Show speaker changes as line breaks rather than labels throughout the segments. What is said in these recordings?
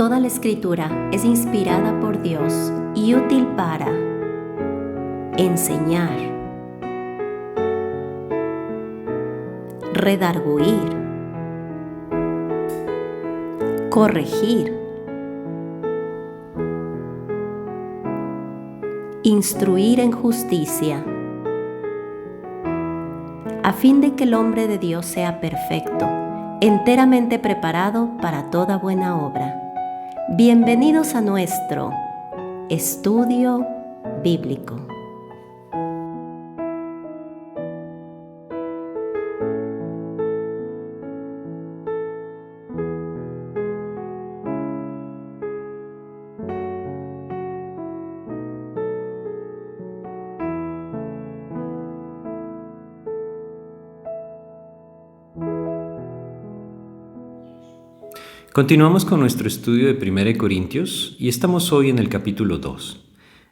Toda la Escritura es inspirada por Dios y útil para enseñar, redarguir, corregir, instruir en justicia, a fin de que el hombre de Dios sea perfecto, enteramente preparado para toda buena obra. Bienvenidos a nuestro estudio bíblico.
Continuamos con nuestro estudio de 1 Corintios y estamos hoy en el capítulo 2.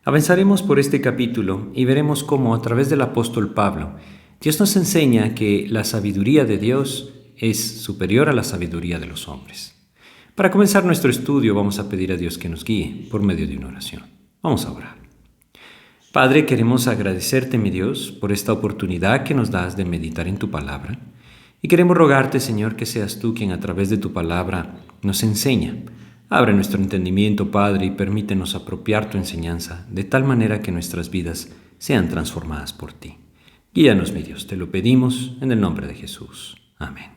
Avanzaremos por este capítulo y veremos cómo a través del apóstol Pablo, Dios nos enseña que la sabiduría de Dios es superior a la sabiduría de los hombres. Para comenzar nuestro estudio vamos a pedir a Dios que nos guíe por medio de una oración. Vamos a orar. Padre, queremos agradecerte, mi Dios, por esta oportunidad que nos das de meditar en tu palabra. Y queremos rogarte, Señor, que seas tú quien a través de tu palabra nos enseña. Abre nuestro entendimiento, Padre, y permítenos apropiar tu enseñanza de tal manera que nuestras vidas sean transformadas por ti. Guíanos, mi Dios, te lo pedimos en el nombre de Jesús. Amén.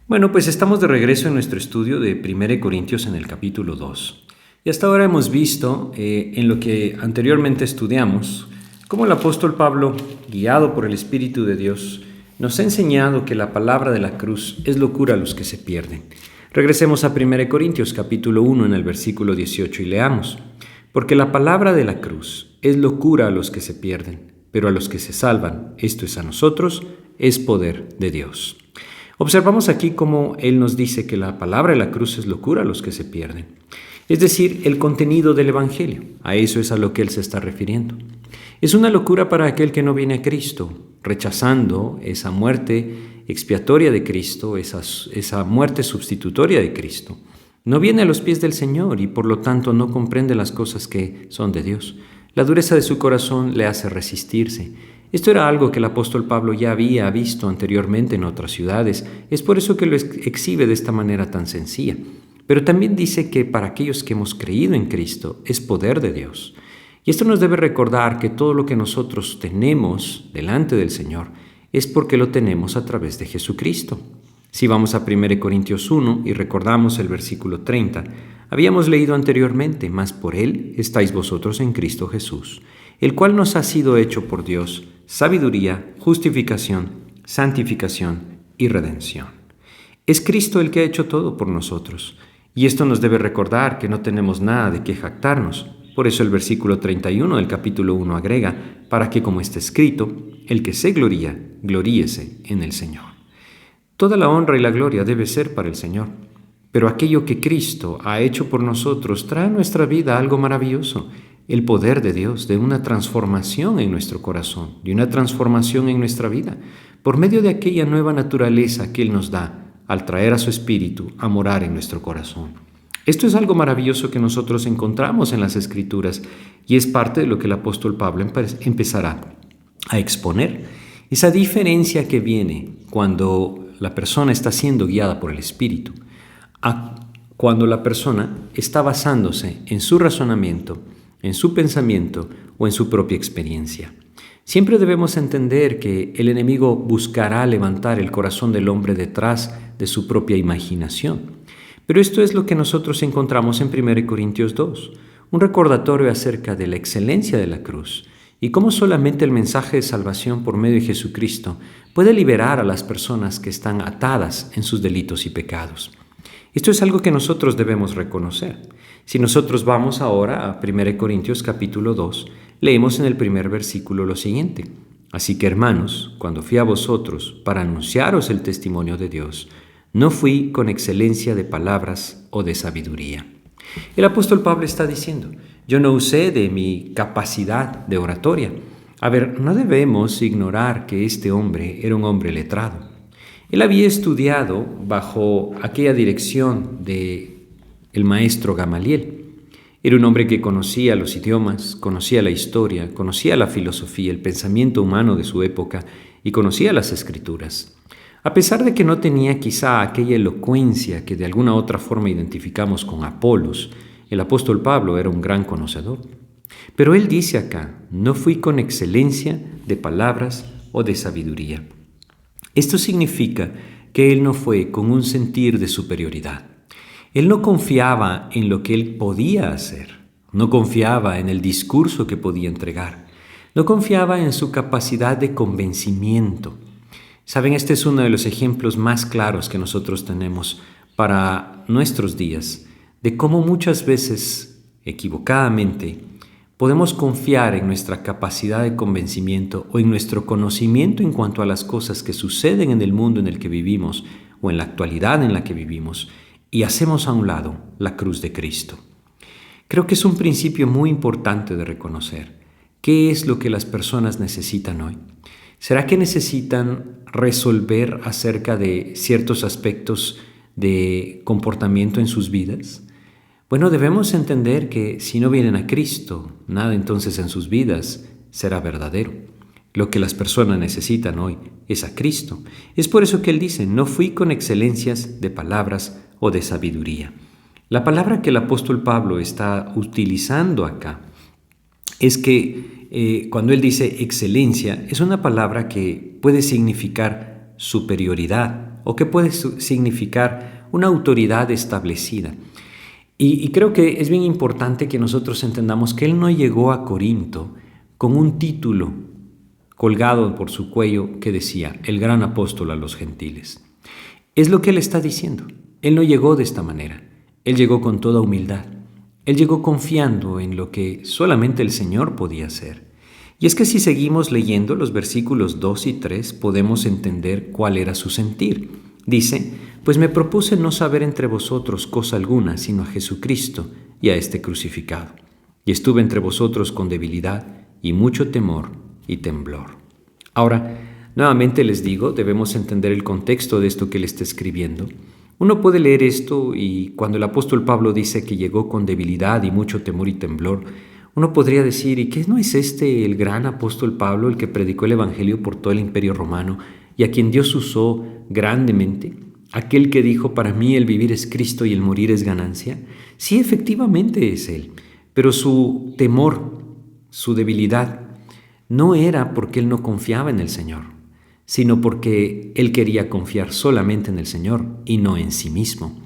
Bueno, pues estamos de regreso en nuestro estudio de 1 Corintios en el capítulo 2. Y hasta ahora hemos visto, en lo que anteriormente estudiamos, cómo el apóstol Pablo, guiado por el Espíritu de Dios, nos ha enseñado que la palabra de la cruz es locura a los que se pierden. Regresemos a 1 Corintios capítulo 1 en el versículo 18 y leamos. Porque la palabra de la cruz es locura a los que se pierden, pero a los que se salvan, esto es a nosotros, es poder de Dios. Observamos aquí cómo Él nos dice que la palabra de la cruz es locura a los que se pierden. Es decir, el contenido del Evangelio. A eso es a lo que Él se está refiriendo. Es una locura para aquel que no viene a Cristo, rechazando esa muerte expiatoria de Cristo, esa muerte sustitutoria de Cristo. No viene a los pies del Señor y por lo tanto no comprende las cosas que son de Dios. La dureza de su corazón le hace resistirse. Esto era algo que el apóstol Pablo ya había visto anteriormente en otras ciudades. Es por eso que lo exhibe de esta manera tan sencilla. Pero también dice que para aquellos que hemos creído en Cristo es poder de Dios. Y esto nos debe recordar que todo lo que nosotros tenemos delante del Señor es porque lo tenemos a través de Jesucristo. Si vamos a 1 Corintios 1 y recordamos el versículo 30, habíamos leído anteriormente, mas por Él estáis vosotros en Cristo Jesús, el cual nos ha sido hecho por Dios sabiduría, justificación, santificación y redención. Es Cristo el que ha hecho todo por nosotros. Y esto nos debe recordar que no tenemos nada de qué jactarnos. Por eso el versículo 31 del capítulo 1 agrega, para que como está escrito, el que se gloría, gloríese en el Señor. Toda la honra y la gloria debe ser para el Señor. Pero aquello que Cristo ha hecho por nosotros trae a nuestra vida algo maravilloso, el poder de Dios, de una transformación en nuestro corazón, de una transformación en nuestra vida, por medio de aquella nueva naturaleza que Él nos da al traer a su Espíritu a morar en nuestro corazón. Esto es algo maravilloso que nosotros encontramos en las Escrituras y es parte de lo que el apóstol Pablo empezará a exponer. Esa diferencia que viene cuando la persona está siendo guiada por el Espíritu, a cuando la persona está basándose en su razonamiento, en su pensamiento o en su propia experiencia. Siempre debemos entender que el enemigo buscará levantar el corazón del hombre detrás de su propia imaginación. Pero esto es lo que nosotros encontramos en 1 Corintios 2, un recordatorio acerca de la excelencia de la cruz y cómo solamente el mensaje de salvación por medio de Jesucristo puede liberar a las personas que están atadas en sus delitos y pecados. Esto es algo que nosotros debemos reconocer. Si nosotros vamos ahora a 1 Corintios capítulo 2, leemos en el primer versículo lo siguiente. Así que, hermanos, cuando fui a vosotros para anunciaros el testimonio de Dios, no fui con excelencia de palabras o de sabiduría. El apóstol Pablo está diciendo, yo no usé de mi capacidad de oratoria. A ver, no debemos ignorar que este hombre era un hombre letrado. Él había estudiado bajo aquella dirección de el maestro Gamaliel. Era un hombre que conocía los idiomas, conocía la historia, conocía la filosofía, el pensamiento humano de su época y conocía las escrituras. A pesar de que no tenía quizá aquella elocuencia que de alguna otra forma identificamos con Apolos, el apóstol Pablo era un gran conocedor. Pero él dice acá, no fui con excelencia de palabras o de sabiduría. Esto significa que él no fue con un sentir de superioridad. Él no confiaba en lo que él podía hacer, no confiaba en el discurso que podía entregar, no confiaba en su capacidad de convencimiento. Saben, este es uno de los ejemplos más claros que nosotros tenemos para nuestros días, de cómo muchas veces, equivocadamente, podemos confiar en nuestra capacidad de convencimiento o en nuestro conocimiento en cuanto a las cosas que suceden en el mundo en el que vivimos o en la actualidad en la que vivimos, y hacemos a un lado la cruz de Cristo. Creo que es un principio muy importante de reconocer. ¿Qué es lo que las personas necesitan hoy? ¿Será que necesitan resolver acerca de ciertos aspectos de comportamiento en sus vidas? Bueno, debemos entender que si no vienen a Cristo, nada entonces en sus vidas será verdadero. Lo que las personas necesitan hoy es a Cristo. Es por eso que Él dice, no fui con excelencias de palabras o de sabiduría. La palabra que el apóstol Pablo está utilizando acá es que cuando él dice excelencia, es una palabra que puede significar superioridad o que puede significar una autoridad establecida. Y creo que es bien importante que nosotros entendamos que él no llegó a Corinto con un título colgado por su cuello que decía, el gran apóstol a los gentiles. Es lo que él está diciendo. Él no llegó de esta manera. Él llegó con toda humildad. Él llegó confiando en lo que solamente el Señor podía hacer. Y es que si seguimos leyendo los versículos 2 y 3, podemos entender cuál era su sentir. Dice, pues me propuse no saber entre vosotros cosa alguna, sino a Jesucristo y a este crucificado. Y estuve entre vosotros con debilidad y mucho temor y temblor. Ahora, nuevamente les digo, debemos entender el contexto de esto que él está escribiendo. Uno puede leer esto y cuando el apóstol Pablo dice que llegó con debilidad y mucho temor y temblor, uno podría decir, ¿y qué no es este el gran apóstol Pablo, el que predicó el evangelio por todo el imperio romano y a quien Dios usó grandemente? Aquel que dijo, para mí el vivir es Cristo y el morir es ganancia. Sí, efectivamente es él, pero su temor, su debilidad, no era porque él no confiaba en el Señor, sino porque él quería confiar solamente en el Señor y no en sí mismo.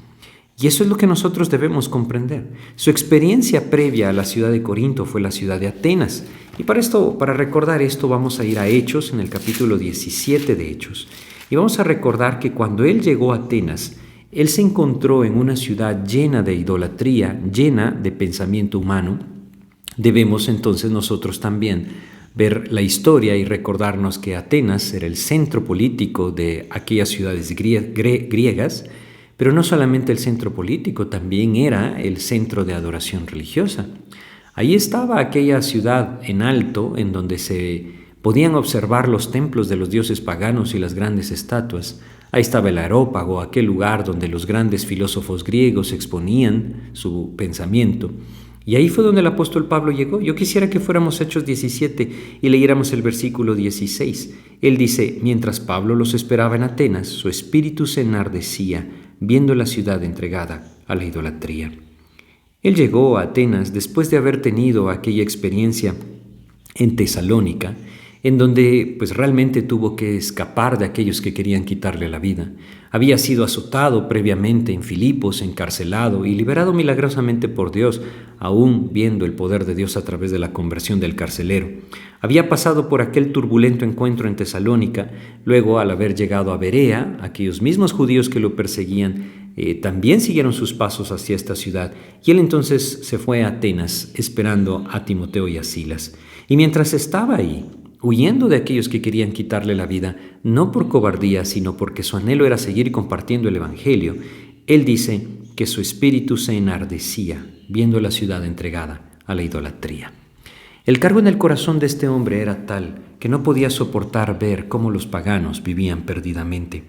Y eso es lo que nosotros debemos comprender. Su experiencia previa a la ciudad de Corinto fue la ciudad de Atenas. Y para recordar esto, vamos a ir a Hechos, en el capítulo 17 de Hechos. Y vamos a recordar que cuando él llegó a Atenas, él se encontró en una ciudad llena de idolatría, llena de pensamiento humano. Debemos entonces nosotros también ver la historia y recordarnos que Atenas era el centro político de aquellas ciudades griegas, pero no solamente el centro político, también era el centro de adoración religiosa. Ahí estaba aquella ciudad en alto, en donde se podían observar los templos de los dioses paganos y las grandes estatuas. Ahí estaba el Areópago, aquel lugar donde los grandes filósofos griegos exponían su pensamiento. Y ahí fue donde el apóstol Pablo llegó. Yo quisiera que fuéramos Hechos 17 y leyéramos el versículo 16. Él dice, mientras Pablo los esperaba en Atenas, su espíritu se enardecía, viendo la ciudad entregada a la idolatría. Él llegó a Atenas después de haber tenido aquella experiencia en Tesalónica, en donde pues realmente tuvo que escapar de aquellos que querían quitarle la vida. Había sido azotado previamente en Filipos, encarcelado y liberado milagrosamente por Dios, aún viendo el poder de Dios a través de la conversión del carcelero. Había pasado por aquel turbulento encuentro en Tesalónica, luego al haber llegado a Berea, aquellos mismos judíos que lo perseguían también siguieron sus pasos hacia esta ciudad, y él entonces se fue a Atenas esperando a Timoteo y a Silas. Y mientras estaba ahí, huyendo de aquellos que querían quitarle la vida, no por cobardía, sino porque su anhelo era seguir compartiendo el evangelio, él dice que su espíritu se enardecía viendo la ciudad entregada a la idolatría. El cargo en el corazón de este hombre era tal que no podía soportar ver cómo los paganos vivían perdidamente.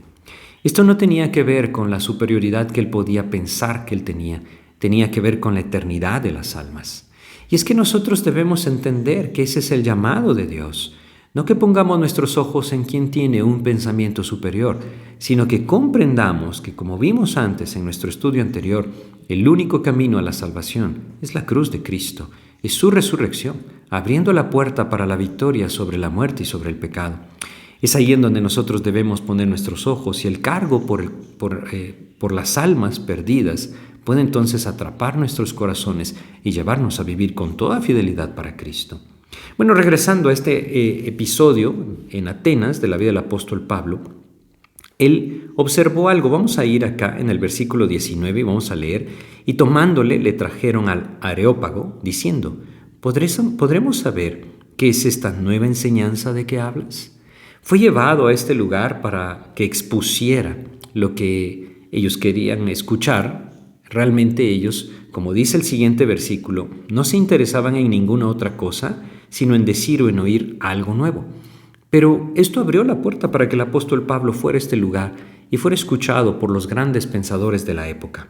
Esto no tenía que ver con la superioridad que él podía pensar que él tenía tenía que ver con la eternidad de las almas. Y es que nosotros debemos entender que ese es el llamado de Dios. No que pongamos nuestros ojos en quien tiene un pensamiento superior, sino que comprendamos que, como vimos antes en nuestro estudio anterior, el único camino a la salvación es la cruz de Cristo, es su resurrección, abriendo la puerta para la victoria sobre la muerte y sobre el pecado. Es ahí en donde nosotros debemos poner nuestros ojos y el cargo por las almas perdidas puede entonces atrapar nuestros corazones y llevarnos a vivir con toda fidelidad para Cristo. Bueno, regresando a este episodio en Atenas de la vida del apóstol Pablo, él observó algo. Vamos a ir acá en el versículo 19 y vamos a leer. Y tomándole le trajeron al Areópago, diciendo: ¿Podremos saber qué es esta nueva enseñanza de que hablas? Fue llevado a este lugar para que expusiera lo que ellos querían escuchar. Realmente ellos, como dice el siguiente versículo, no se interesaban en ninguna otra cosa, sino en decir o en oír algo nuevo. Pero esto abrió la puerta para que el apóstol Pablo fuera a este lugar y fuera escuchado por los grandes pensadores de la época.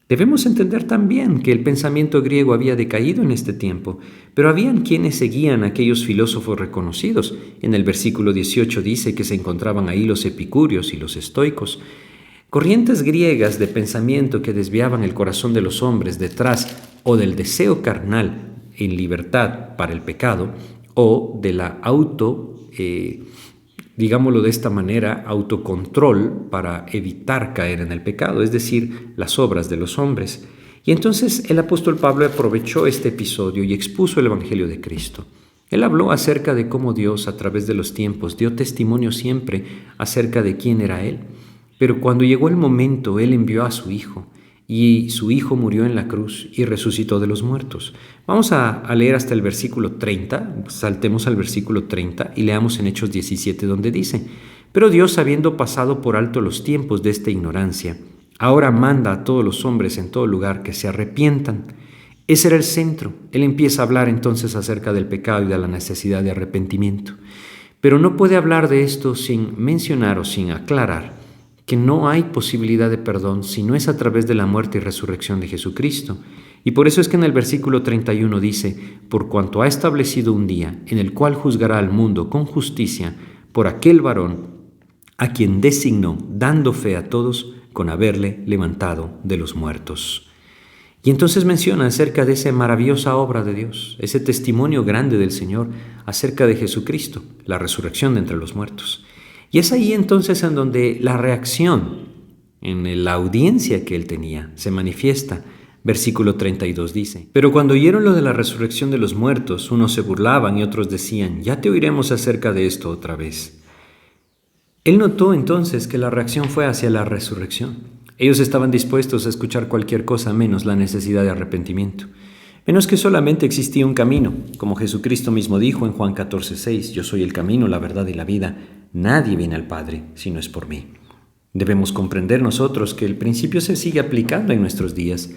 Debemos entender también que el pensamiento griego había decaído en este tiempo, pero habían quienes seguían a aquellos filósofos reconocidos. En el versículo 18 dice que se encontraban ahí los epicúreos y los estoicos, corrientes griegas de pensamiento que desviaban el corazón de los hombres detrás o del deseo carnal en libertad para el pecado o de la digámoslo de esta manera, autocontrol para evitar caer en el pecado, es decir, las obras de los hombres. Y entonces el apóstol Pablo aprovechó este episodio y expuso el Evangelio de Cristo. Él habló acerca de cómo Dios, a través de los tiempos, dio testimonio siempre acerca de quién era Él. Pero cuando llegó el momento, Él envió a su Hijo, y su Hijo murió en la cruz y resucitó de los muertos. Vamos a leer hasta el versículo 30, saltemos al versículo 30 y leamos en Hechos 17 donde dice: Pero Dios, habiendo pasado por alto los tiempos de esta ignorancia, ahora manda a todos los hombres en todo lugar que se arrepientan. Ese era el centro. Él empieza a hablar entonces acerca del pecado y de la necesidad de arrepentimiento. Pero no puede hablar de esto sin mencionar o sin aclarar que no hay posibilidad de perdón si no es a través de la muerte y resurrección de Jesucristo. Y por eso es que en el versículo 31 dice: por cuanto ha establecido un día en el cual juzgará al mundo con justicia por aquel varón a quien designó, dando fe a todos con haberle levantado de los muertos. Y entonces menciona acerca de esa maravillosa obra de Dios, ese testimonio grande del Señor acerca de Jesucristo, la resurrección de entre los muertos. Y es ahí entonces en donde la reacción en la audiencia que él tenía se manifiesta. Versículo 32 dice: Pero cuando oyeron lo de la resurrección de los muertos, unos se burlaban y otros decían: ya te oiremos acerca de esto otra vez. Él notó entonces que la reacción fue hacia la resurrección. Ellos estaban dispuestos a escuchar cualquier cosa menos la necesidad de arrepentimiento. Menos que solamente existía un camino, como Jesucristo mismo dijo en Juan 14:6: yo soy el camino, la verdad y la vida. Nadie viene al Padre si no es por mí. Debemos comprender nosotros que el principio se sigue aplicando en nuestros días.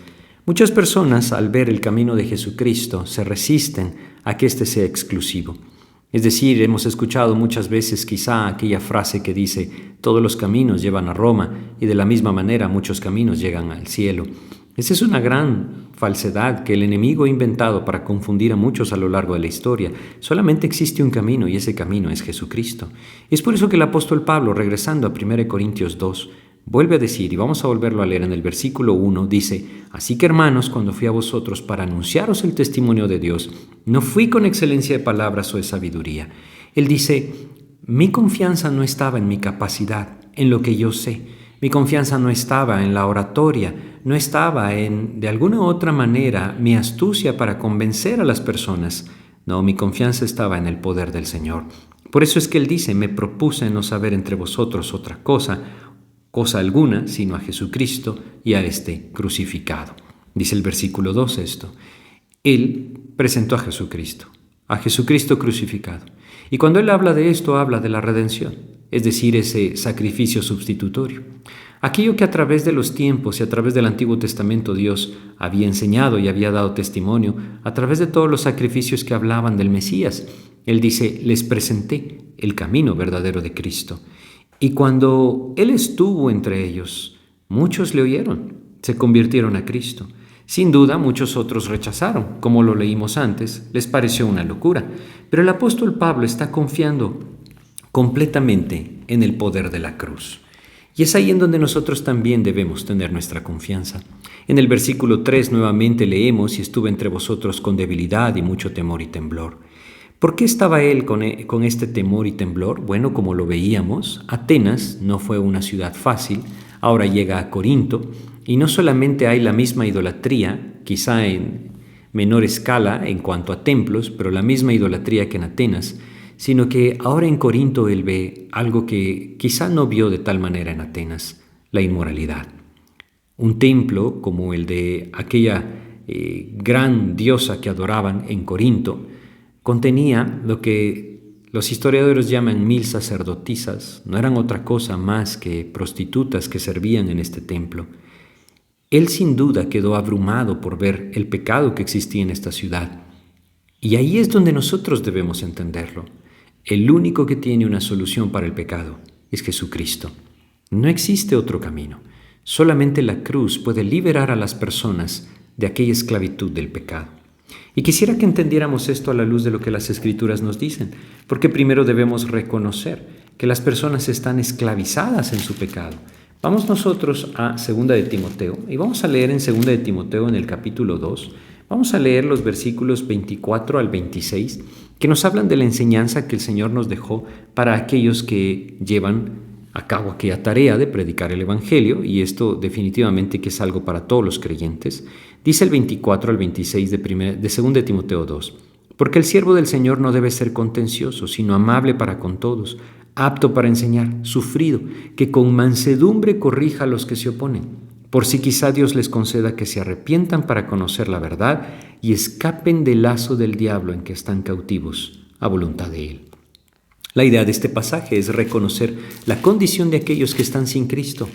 Muchas personas, al ver el camino de Jesucristo, se resisten a que éste sea exclusivo. Es decir, hemos escuchado muchas veces quizá aquella frase que dice: todos los caminos llevan a Roma, y de la misma manera muchos caminos llegan al cielo. Esa es una gran falsedad que el enemigo ha inventado para confundir a muchos a lo largo de la historia. Solamente existe un camino y ese camino es Jesucristo. Es por eso que el apóstol Pablo, regresando a 1 Corintios 2, vuelve a decir, y vamos a volverlo a leer en el versículo 1, dice: así que hermanos, cuando fui a vosotros para anunciaros el testimonio de Dios, no fui con excelencia de palabras o de sabiduría. Él dice: mi confianza no estaba en mi capacidad, en lo que yo sé. Mi confianza no estaba en la oratoria, no estaba en, de alguna u otra manera, mi astucia para convencer a las personas. No, mi confianza estaba en el poder del Señor. Por eso es que Él dice: me propuse no saber entre vosotros otra cosa alguna, sino a Jesucristo y a este crucificado. Dice el versículo 2 esto. Él presentó a Jesucristo crucificado. Y cuando Él habla de esto, habla de la redención, es decir, ese sacrificio sustitutorio. Aquello que a través de los tiempos y a través del Antiguo Testamento Dios había enseñado y había dado testimonio a través de todos los sacrificios que hablaban del Mesías. Él dice: les presenté el camino verdadero de Cristo. Y cuando Él estuvo entre ellos, muchos le oyeron, se convirtieron a Cristo. Sin duda, muchos otros rechazaron, como lo leímos antes, les pareció una locura, pero el apóstol Pablo está confiando completamente en el poder de la cruz. Y es ahí en donde nosotros también debemos tener nuestra confianza. En el versículo 3 nuevamente leemos: y estuve entre vosotros con debilidad y mucho temor y temblor. ¿Por qué estaba él con este temor y temblor? Bueno, como lo veíamos, Atenas no fue una ciudad fácil, ahora llega a Corinto, y no solamente hay la misma idolatría, quizá en menor escala en cuanto a templos, pero la misma idolatría que en Atenas, sino que ahora en Corinto él ve algo que quizá no vio de tal manera en Atenas: la inmoralidad. Un templo como el de aquella gran diosa que adoraban en Corinto contenía lo que los historiadores llaman 1000 sacerdotisas. No eran otra cosa más que prostitutas que servían en este templo. Él sin duda quedó abrumado por ver el pecado que existía en esta ciudad. Y ahí es donde nosotros debemos entenderlo. El único que tiene una solución para el pecado es Jesucristo. No existe otro camino. Solamente la cruz puede liberar a las personas de aquella esclavitud del pecado. Y quisiera que entendiéramos esto a la luz de lo que las Escrituras nos dicen, porque primero debemos reconocer que las personas están esclavizadas en su pecado. Vamos nosotros a 2 de Timoteo, y vamos a leer en 2 de Timoteo en el capítulo 2, vamos a leer los versículos 24 al 26, que nos hablan de la enseñanza que el Señor nos dejó para aquellos que llevan a cabo aquella tarea de predicar el Evangelio, y esto definitivamente que es algo para todos los creyentes. Dice el 24 al 26 de 2 de Timoteo 2, porque el siervo del Señor no debe ser contencioso, sino amable para con todos, apto para enseñar, sufrido, que con mansedumbre corrija a los que se oponen, por si quizá Dios les conceda que se arrepientan para conocer la verdad y escapen del lazo del diablo en que están cautivos a voluntad de él. La idea de este pasaje es reconocer la condición de aquellos que están sin Cristo.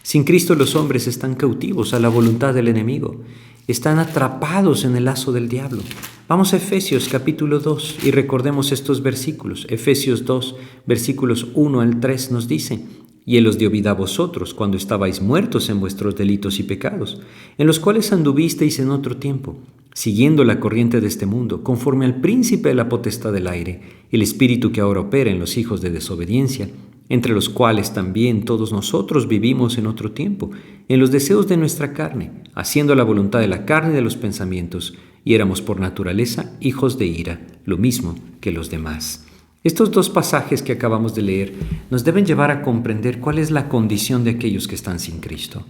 Sin Cristo los hombres están cautivos a la voluntad del enemigo. Están atrapados en el lazo del diablo. Vamos a Efesios capítulo 2 y recordemos estos versículos. Efesios 2, versículos 1 al 3 nos dice: y Él os dio vida a vosotros cuando estabais muertos en vuestros delitos y pecados, en los cuales anduvisteis en otro tiempo, siguiendo la corriente de este mundo, conforme al príncipe de la potestad del aire, el espíritu que ahora opera en los hijos de desobediencia, entre los cuales también todos nosotros vivimos en otro tiempo, en los deseos de nuestra carne, haciendo la voluntad de la carne y de los pensamientos, y éramos por naturaleza hijos de ira, lo mismo que los demás. Estos dos pasajes que acabamos de leer nos deben llevar a comprender cuál es la condición de aquellos que están sin Cristo.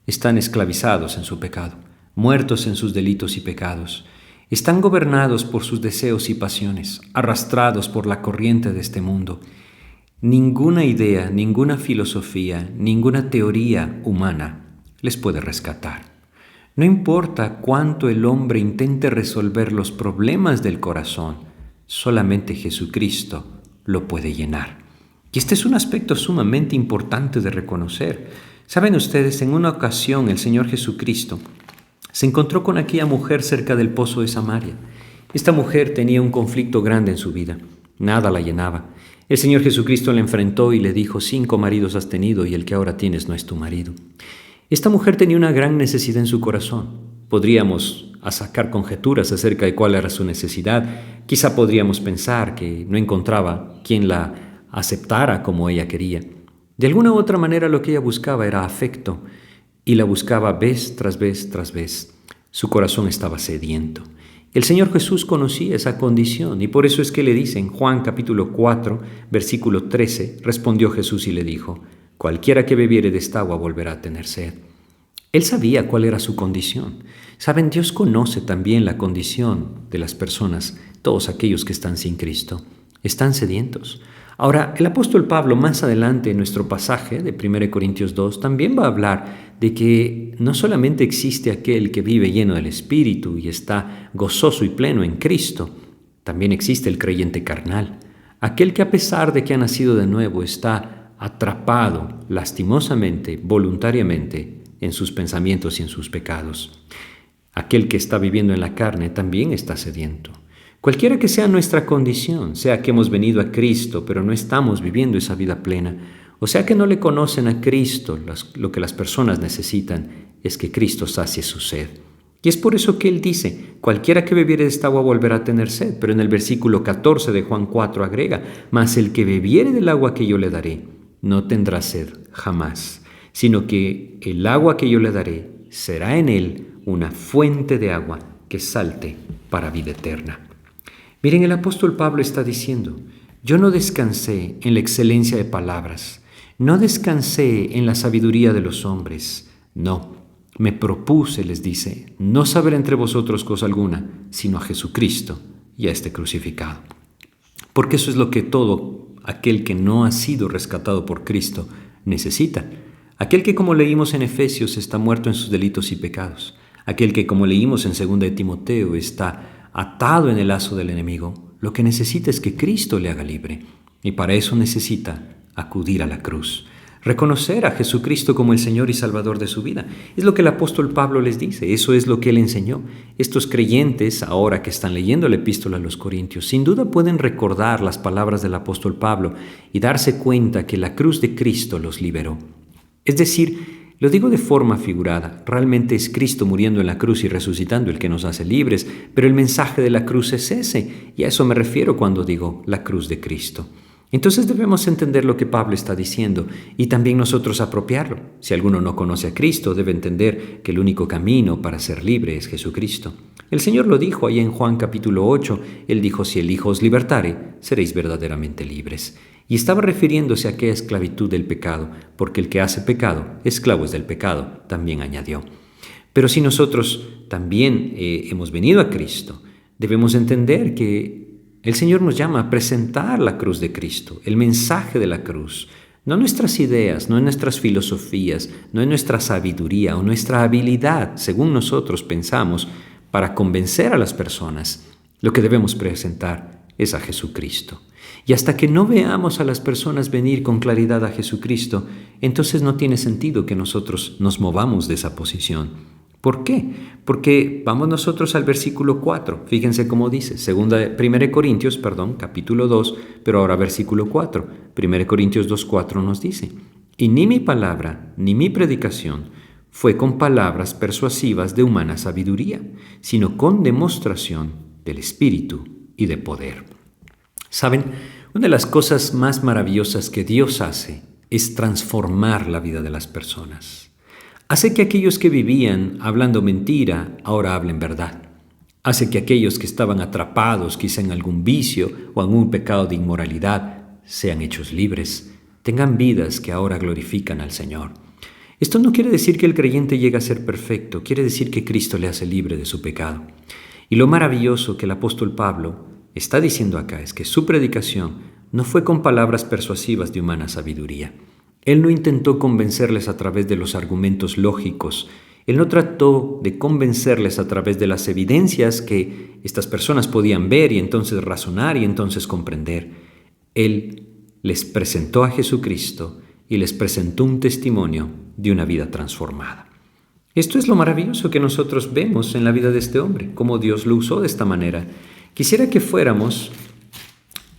Están esclavizados en su pecado, muertos en sus delitos y pecados. Están gobernados por sus deseos y pasiones, arrastrados por la corriente de este mundo. Ninguna idea, ninguna filosofía, ninguna teoría humana les puede rescatar. No importa cuánto el hombre intente resolver los problemas del corazón, solamente Jesucristo lo puede llenar. Y este es un aspecto sumamente importante de reconocer. Saben ustedes, en una ocasión el Señor Jesucristo se encontró con aquella mujer cerca del pozo de Samaria. Esta mujer tenía un conflicto grande en su vida. Nada la llenaba. El Señor Jesucristo la enfrentó y le dijo: 5 maridos has tenido y el que ahora tienes no es tu marido. Esta mujer tenía una gran necesidad en su corazón. Podríamos sacar conjeturas acerca de cuál era su necesidad. Quizá podríamos pensar que no encontraba quien la aceptara como ella quería. De alguna u otra manera lo que ella buscaba era afecto, y la buscaba vez tras vez tras vez. Su corazón estaba sediento. El Señor Jesús conocía esa condición, y por eso es que le dice en Juan capítulo 4, versículo 13, respondió Jesús y le dijo: cualquiera que bebiere de esta agua volverá a tener sed. Él sabía cuál era su condición. Saben, Dios conoce también la condición de las personas, todos aquellos que están sin Cristo. Están sedientos. Ahora, el apóstol Pablo más adelante en nuestro pasaje de 1 Corintios 2 también va a hablar de que no solamente existe aquel que vive lleno del Espíritu y está gozoso y pleno en Cristo, también existe el creyente carnal, aquel que a pesar de que ha nacido de nuevo está atrapado lastimosamente, voluntariamente, en sus pensamientos y en sus pecados. Aquel que está viviendo en la carne también está sediento. Cualquiera que sea nuestra condición, sea que hemos venido a Cristo pero no estamos viviendo esa vida plena, o sea que no le conocen a Cristo, lo que las personas necesitan es que Cristo sacie su sed. Y es por eso que Él dice, cualquiera que bebiere de esta agua volverá a tener sed, pero en el versículo 14 de Juan 4 agrega, mas el que bebiere del agua que yo le daré, no tendrá sed jamás, sino que el agua que yo le daré será en él una fuente de agua que salte para vida eterna. Miren, el apóstol Pablo está diciendo, yo no descansé en la excelencia de palabras, no descansé en la sabiduría de los hombres, no, me propuse, les dice, no saber entre vosotros cosa alguna, sino a Jesucristo y a este crucificado. Porque eso es lo que todo aquel que no ha sido rescatado por Cristo necesita. Aquel que, como leímos en Efesios, está muerto en sus delitos y pecados. Aquel que, como leímos en 2 de Timoteo, está atado en el lazo del enemigo. Lo que necesita es que Cristo le haga libre. Y para eso necesita acudir a la cruz. Reconocer a Jesucristo como el Señor y Salvador de su vida. Es lo que el apóstol Pablo les dice, eso es lo que él enseñó. Estos creyentes, ahora que están leyendo la epístola a los Corintios, sin duda pueden recordar las palabras del apóstol Pablo y darse cuenta que la cruz de Cristo los liberó. Es decir, lo digo de forma figurada, realmente es Cristo muriendo en la cruz y resucitando el que nos hace libres, pero el mensaje de la cruz es ese, y a eso me refiero cuando digo la cruz de Cristo. Entonces debemos entender lo que Pablo está diciendo y también nosotros apropiarlo. Si alguno no conoce a Cristo, debe entender que el único camino para ser libre es Jesucristo. El Señor lo dijo ahí en Juan capítulo 8. Él dijo, si el Hijo os libertare, seréis verdaderamente libres. Y estaba refiriéndose a aquella esclavitud del pecado, porque el que hace pecado, esclavo es del pecado, también añadió. Pero si nosotros también hemos venido a Cristo, debemos entender que el Señor nos llama a presentar la cruz de Cristo, el mensaje de la cruz, no nuestras ideas, no nuestras filosofías, no en nuestra sabiduría o nuestra habilidad, según nosotros pensamos, para convencer a las personas. Lo que debemos presentar es a Jesucristo. Y hasta que no veamos a las personas venir con claridad a Jesucristo, entonces no tiene sentido que nosotros nos movamos de esa posición. ¿Por qué? Porque vamos nosotros al versículo 4. Fíjense cómo dice, 1 Corintios, capítulo 2, pero ahora versículo 4. 1 Corintios 2:4 nos dice, y ni mi palabra, ni mi predicación fue con palabras persuasivas de humana sabiduría, sino con demostración del Espíritu y de poder. ¿Saben? Una de las cosas más maravillosas que Dios hace es transformar la vida de las personas. Hace que aquellos que vivían hablando mentira ahora hablen verdad. Hace que aquellos que estaban atrapados quizá en algún vicio o en un pecado de inmoralidad sean hechos libres, tengan vidas que ahora glorifican al Señor. Esto no quiere decir que el creyente llegue a ser perfecto, quiere decir que Cristo le hace libre de su pecado. Y lo maravilloso que el apóstol Pablo está diciendo acá es que su predicación no fue con palabras persuasivas de humana sabiduría. Él no intentó convencerles a través de los argumentos lógicos. Él no trató de convencerles a través de las evidencias que estas personas podían ver y entonces razonar y entonces comprender. Él les presentó a Jesucristo y les presentó un testimonio de una vida transformada. Esto es lo maravilloso que nosotros vemos en la vida de este hombre, cómo Dios lo usó de esta manera. Quisiera que fuéramos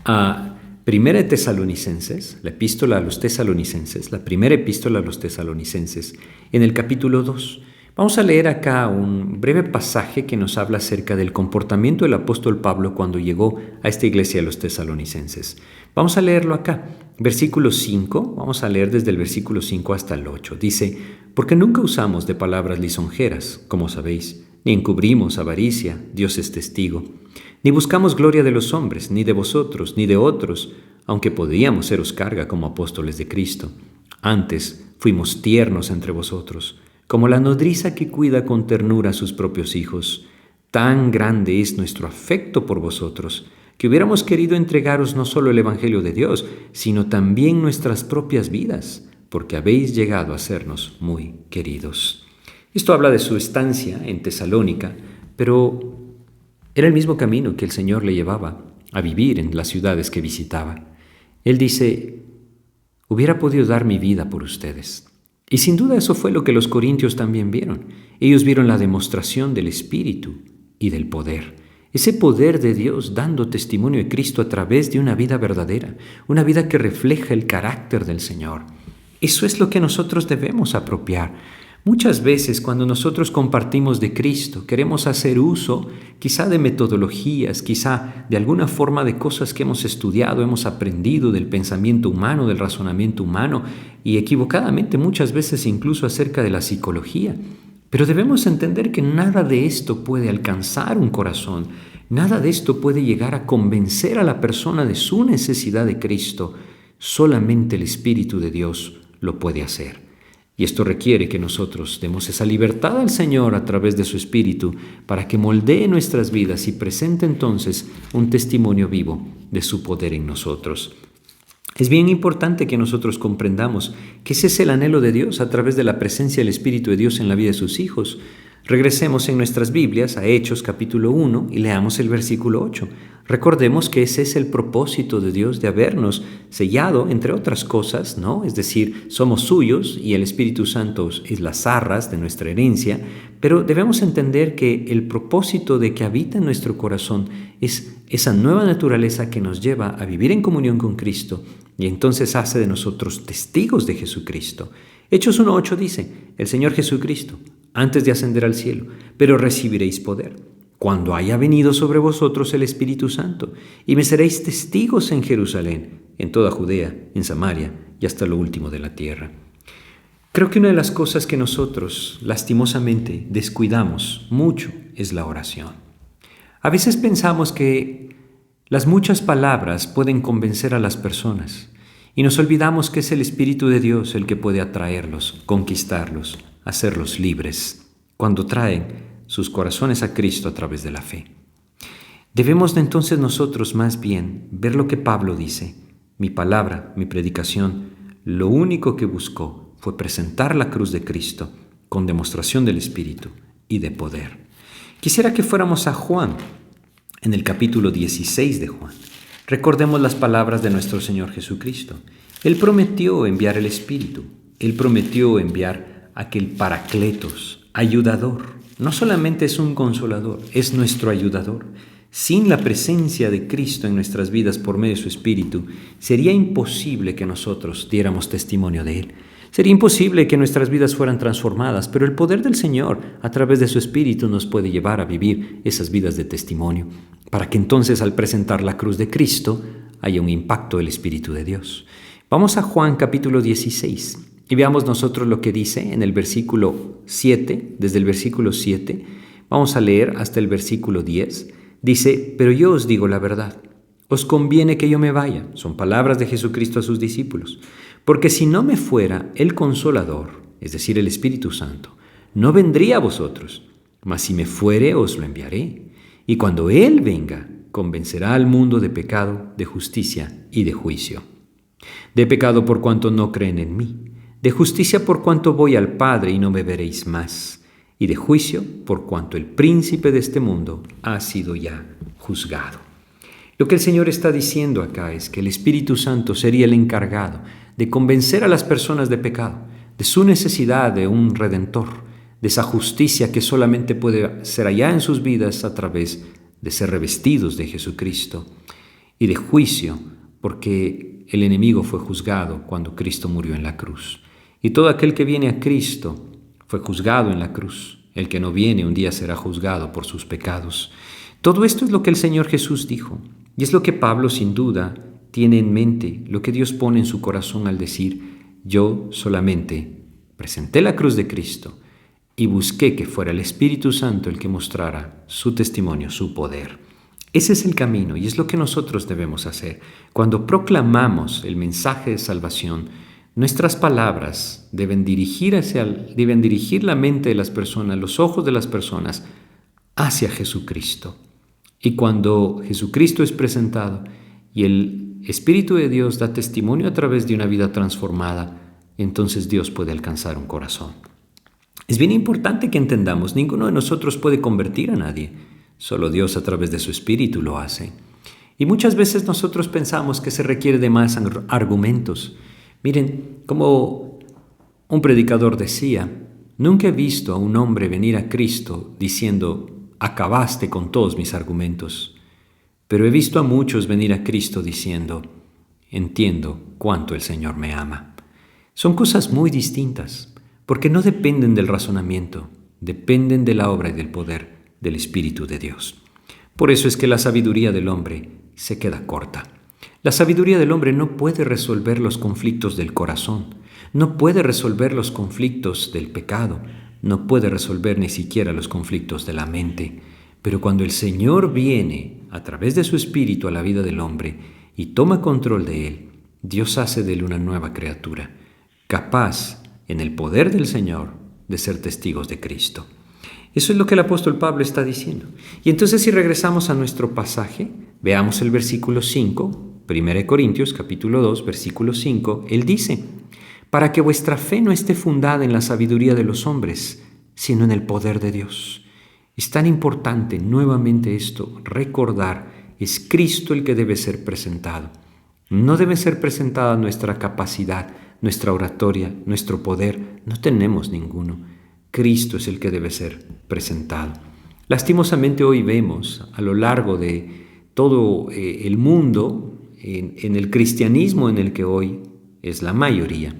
a 1 Tesalonicenses, la epístola a los Tesalonicenses, la primera epístola a los Tesalonicenses, en el capítulo 2. Vamos a leer acá un breve pasaje que nos habla acerca del comportamiento del apóstol Pablo cuando llegó a esta iglesia de los Tesalonicenses. Vamos a leerlo acá, versículo 5, vamos a leer desde el versículo 5 hasta el 8. Dice, porque nunca usamos de palabras lisonjeras, como sabéis, ni encubrimos avaricia, Dios es testigo. Ni buscamos gloria de los hombres, ni de vosotros, ni de otros, aunque podíamos seros carga como apóstoles de Cristo. Antes fuimos tiernos entre vosotros, como la nodriza que cuida con ternura a sus propios hijos. Tan grande es nuestro afecto por vosotros, que hubiéramos querido entregaros no solo el Evangelio de Dios, sino también nuestras propias vidas, porque habéis llegado a sernos muy queridos. Esto habla de su estancia en Tesalónica, pero era el mismo camino que el Señor le llevaba a vivir en las ciudades que visitaba. Él dice, hubiera podido dar mi vida por ustedes. Y sin duda eso fue lo que los corintios también vieron. Ellos vieron la demostración del Espíritu y del poder. Ese poder de Dios dando testimonio de Cristo a través de una vida verdadera, una vida que refleja el carácter del Señor. Eso es lo que nosotros debemos apropiar. Muchas veces cuando nosotros compartimos de Cristo, queremos hacer uso quizá de metodologías, quizá de alguna forma de cosas que hemos estudiado, hemos aprendido del pensamiento humano, del razonamiento humano y equivocadamente muchas veces incluso acerca de la psicología. Pero debemos entender que nada de esto puede alcanzar un corazón, nada de esto puede llegar a convencer a la persona de su necesidad de Cristo. Solamente el Espíritu de Dios lo puede hacer. Y esto requiere que nosotros demos esa libertad al Señor a través de su Espíritu para que moldee nuestras vidas y presente entonces un testimonio vivo de su poder en nosotros. Es bien importante que nosotros comprendamos que ese es el anhelo de Dios a través de la presencia del Espíritu de Dios en la vida de sus hijos. Regresemos en nuestras Biblias a Hechos capítulo 1 y leamos el versículo 8. Recordemos que ese es el propósito de Dios de habernos sellado, entre otras cosas, ¿no? Es decir, somos suyos y el Espíritu Santo es las arras de nuestra herencia, pero debemos entender que el propósito de que habita en nuestro corazón es esa nueva naturaleza que nos lleva a vivir en comunión con Cristo y entonces hace de nosotros testigos de Jesucristo. Hechos 1:8 dice, el Señor Jesucristo, antes de ascender al cielo, pero recibiréis poder cuando haya venido sobre vosotros el Espíritu Santo, y me seréis testigos en Jerusalén, en toda Judea, en Samaria y hasta lo último de la tierra. Creo que una de las cosas que nosotros, lastimosamente, descuidamos mucho es la oración. A veces pensamos que las muchas palabras pueden convencer a las personas, y nos olvidamos que es el Espíritu de Dios el que puede atraerlos, conquistarlos, hacerlos libres, cuando traen sus corazones a Cristo a través de la fe. Debemos de entonces nosotros más bien ver lo que Pablo dice. Mi palabra, mi predicación, lo único que buscó fue presentar la cruz de Cristo con demostración del Espíritu y de poder. Quisiera que fuéramos a Juan, en el capítulo 16 de Juan. Recordemos las palabras de nuestro Señor Jesucristo. Él prometió enviar el Espíritu. Él prometió enviar aquel Paracletos, ayudador. No solamente es un consolador, es nuestro ayudador. Sin la presencia de Cristo en nuestras vidas por medio de su Espíritu, sería imposible que nosotros diéramos testimonio de Él. Sería imposible que nuestras vidas fueran transformadas, pero el poder del Señor a través de su Espíritu nos puede llevar a vivir esas vidas de testimonio, para que entonces al presentar la cruz de Cristo haya un impacto del Espíritu de Dios. Vamos a Juan capítulo 16. Y veamos nosotros lo que dice en el versículo 7, desde el versículo 7, vamos a leer hasta el versículo 10. Dice, pero yo os digo la verdad, os conviene que yo me vaya. Son palabras de Jesucristo a sus discípulos. Porque si no me fuera el Consolador, es decir, el Espíritu Santo, no vendría a vosotros, mas si me fuere os lo enviaré. Y cuando Él venga, convencerá al mundo de pecado, de justicia y de juicio. De pecado por cuanto no creen en mí. De justicia por cuanto voy al Padre y no me veréis más, y de juicio por cuanto el príncipe de este mundo ha sido ya juzgado. Lo que el Señor está diciendo acá es que el Espíritu Santo sería el encargado de convencer a las personas de pecado, de su necesidad de un Redentor, de esa justicia que solamente puede ser allá en sus vidas a través de ser revestidos de Jesucristo, y de juicio porque el enemigo fue juzgado cuando Cristo murió en la cruz. Y todo aquel que viene a Cristo fue juzgado en la cruz. El que no viene un día será juzgado por sus pecados. Todo esto es lo que el Señor Jesús dijo. Y es lo que Pablo sin duda tiene en mente, lo que Dios pone en su corazón al decir, yo solamente presenté la cruz de Cristo y busqué que fuera el Espíritu Santo el que mostrara su testimonio, su poder. Ese es el camino y es lo que nosotros debemos hacer. Cuando proclamamos el mensaje de salvación, nuestras palabras deben dirigir la mente de las personas, los ojos de las personas, hacia Jesucristo. Y cuando Jesucristo es presentado y el Espíritu de Dios da testimonio a través de una vida transformada, entonces Dios puede alcanzar un corazón. Es bien importante que entendamos, ninguno de nosotros puede convertir a nadie, solo Dios a través de su Espíritu lo hace. Y muchas veces nosotros pensamos que se requiere de más argumentos. Miren, como un predicador decía, nunca he visto a un hombre venir a Cristo diciendo, acabaste con todos mis argumentos, pero he visto a muchos venir a Cristo diciendo, entiendo cuánto el Señor me ama. Son cosas muy distintas. porque no dependen del razonamiento, dependen de la obra y del poder del Espíritu de Dios. Por eso es que la sabiduría del hombre se queda corta. La sabiduría del hombre no puede resolver los conflictos del corazón, no puede resolver los conflictos del pecado, no puede resolver ni siquiera los conflictos de la mente. Pero cuando el Señor viene a través de su Espíritu a la vida del hombre y toma control de él, Dios hace de él una nueva criatura, capaz, en el poder del Señor, de ser testigos de Cristo. Eso es lo que el apóstol Pablo está diciendo. Y entonces, si regresamos a nuestro pasaje, veamos el versículo 5, 1 Corintios capítulo 2, versículo 5, él dice: para que vuestra fe no esté fundada en la sabiduría de los hombres, sino en el poder de Dios. Es tan importante nuevamente esto, recordar, es Cristo el que debe ser presentado. No debe ser presentada nuestra capacidad, nuestra oratoria, nuestro poder. No tenemos ninguno. Cristo es el que debe ser presentado. Lastimosamente hoy vemos a lo largo de todo el mundo, en el cristianismo en el que hoy es la mayoría,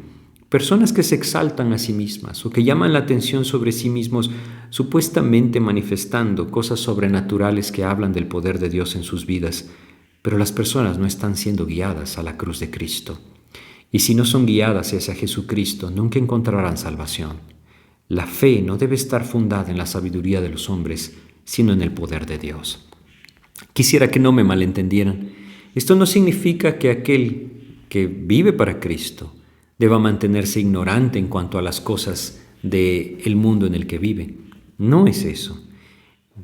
personas que se exaltan a sí mismas o que llaman la atención sobre sí mismos, supuestamente manifestando cosas sobrenaturales que hablan del poder de Dios en sus vidas, pero las personas no están siendo guiadas a la cruz de Cristo. Y si no son guiadas hacia Jesucristo, nunca encontrarán salvación. La fe no debe estar fundada en la sabiduría de los hombres, sino en el poder de Dios. Quisiera que no me malentendieran. Esto no significa que aquel que vive para Cristo deba mantenerse ignorante en cuanto a las cosas del mundo en el que vive. No es eso.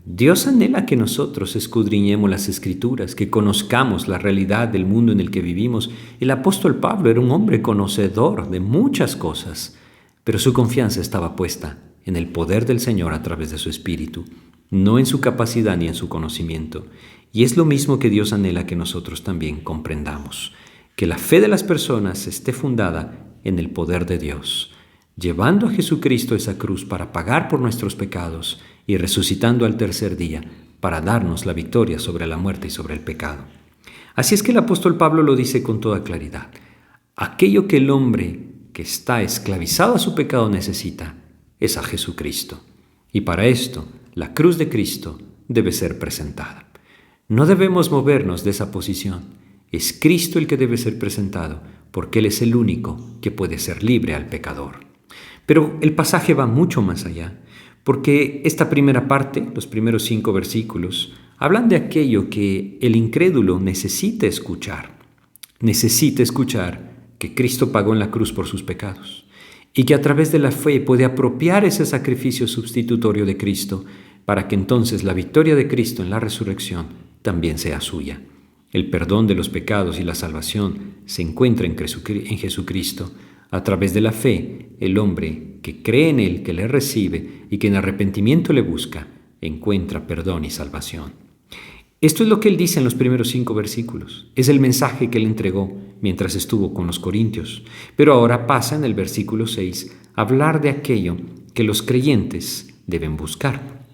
Dios anhela que nosotros escudriñemos las Escrituras, que conozcamos la realidad del mundo en el que vivimos. El apóstol Pablo era un hombre conocedor de muchas cosas, pero su confianza estaba puesta en el poder del Señor a través de su Espíritu, no en su capacidad ni en su conocimiento. Y es lo mismo que Dios anhela que nosotros también comprendamos, que la fe de las personas esté fundada en el poder de Dios, llevando a Jesucristo a esa cruz para pagar por nuestros pecados y resucitando al tercer día para darnos la victoria sobre la muerte y sobre el pecado. Así es que el apóstol Pablo lo dice con toda claridad. Aquello que el hombre que está esclavizado a su pecado necesita es a Jesucristo. Y para esto, la cruz de Cristo debe ser presentada. No debemos movernos de esa posición. Es Cristo el que debe ser presentado, porque Él es el único que puede ser libre al pecador. Pero el pasaje va mucho más allá, porque esta primera parte, los primeros 5 versículos, hablan de aquello que el incrédulo necesita escuchar. Necesita escuchar que Cristo pagó en la cruz por sus pecados y que a través de la fe puede apropiar ese sacrificio sustitutorio de Cristo para que entonces la victoria de Cristo en la resurrección también sea suya. El perdón de los pecados y la salvación se encuentra en Jesucristo. A través de la fe, el hombre que cree en Él, que le recibe y que en arrepentimiento le busca, encuentra perdón y salvación. Esto es lo que Él dice en los primeros 5 versículos. Es el mensaje que Él entregó mientras estuvo con los corintios. Pero ahora pasa en el versículo 6 a hablar de aquello que los creyentes deben buscar.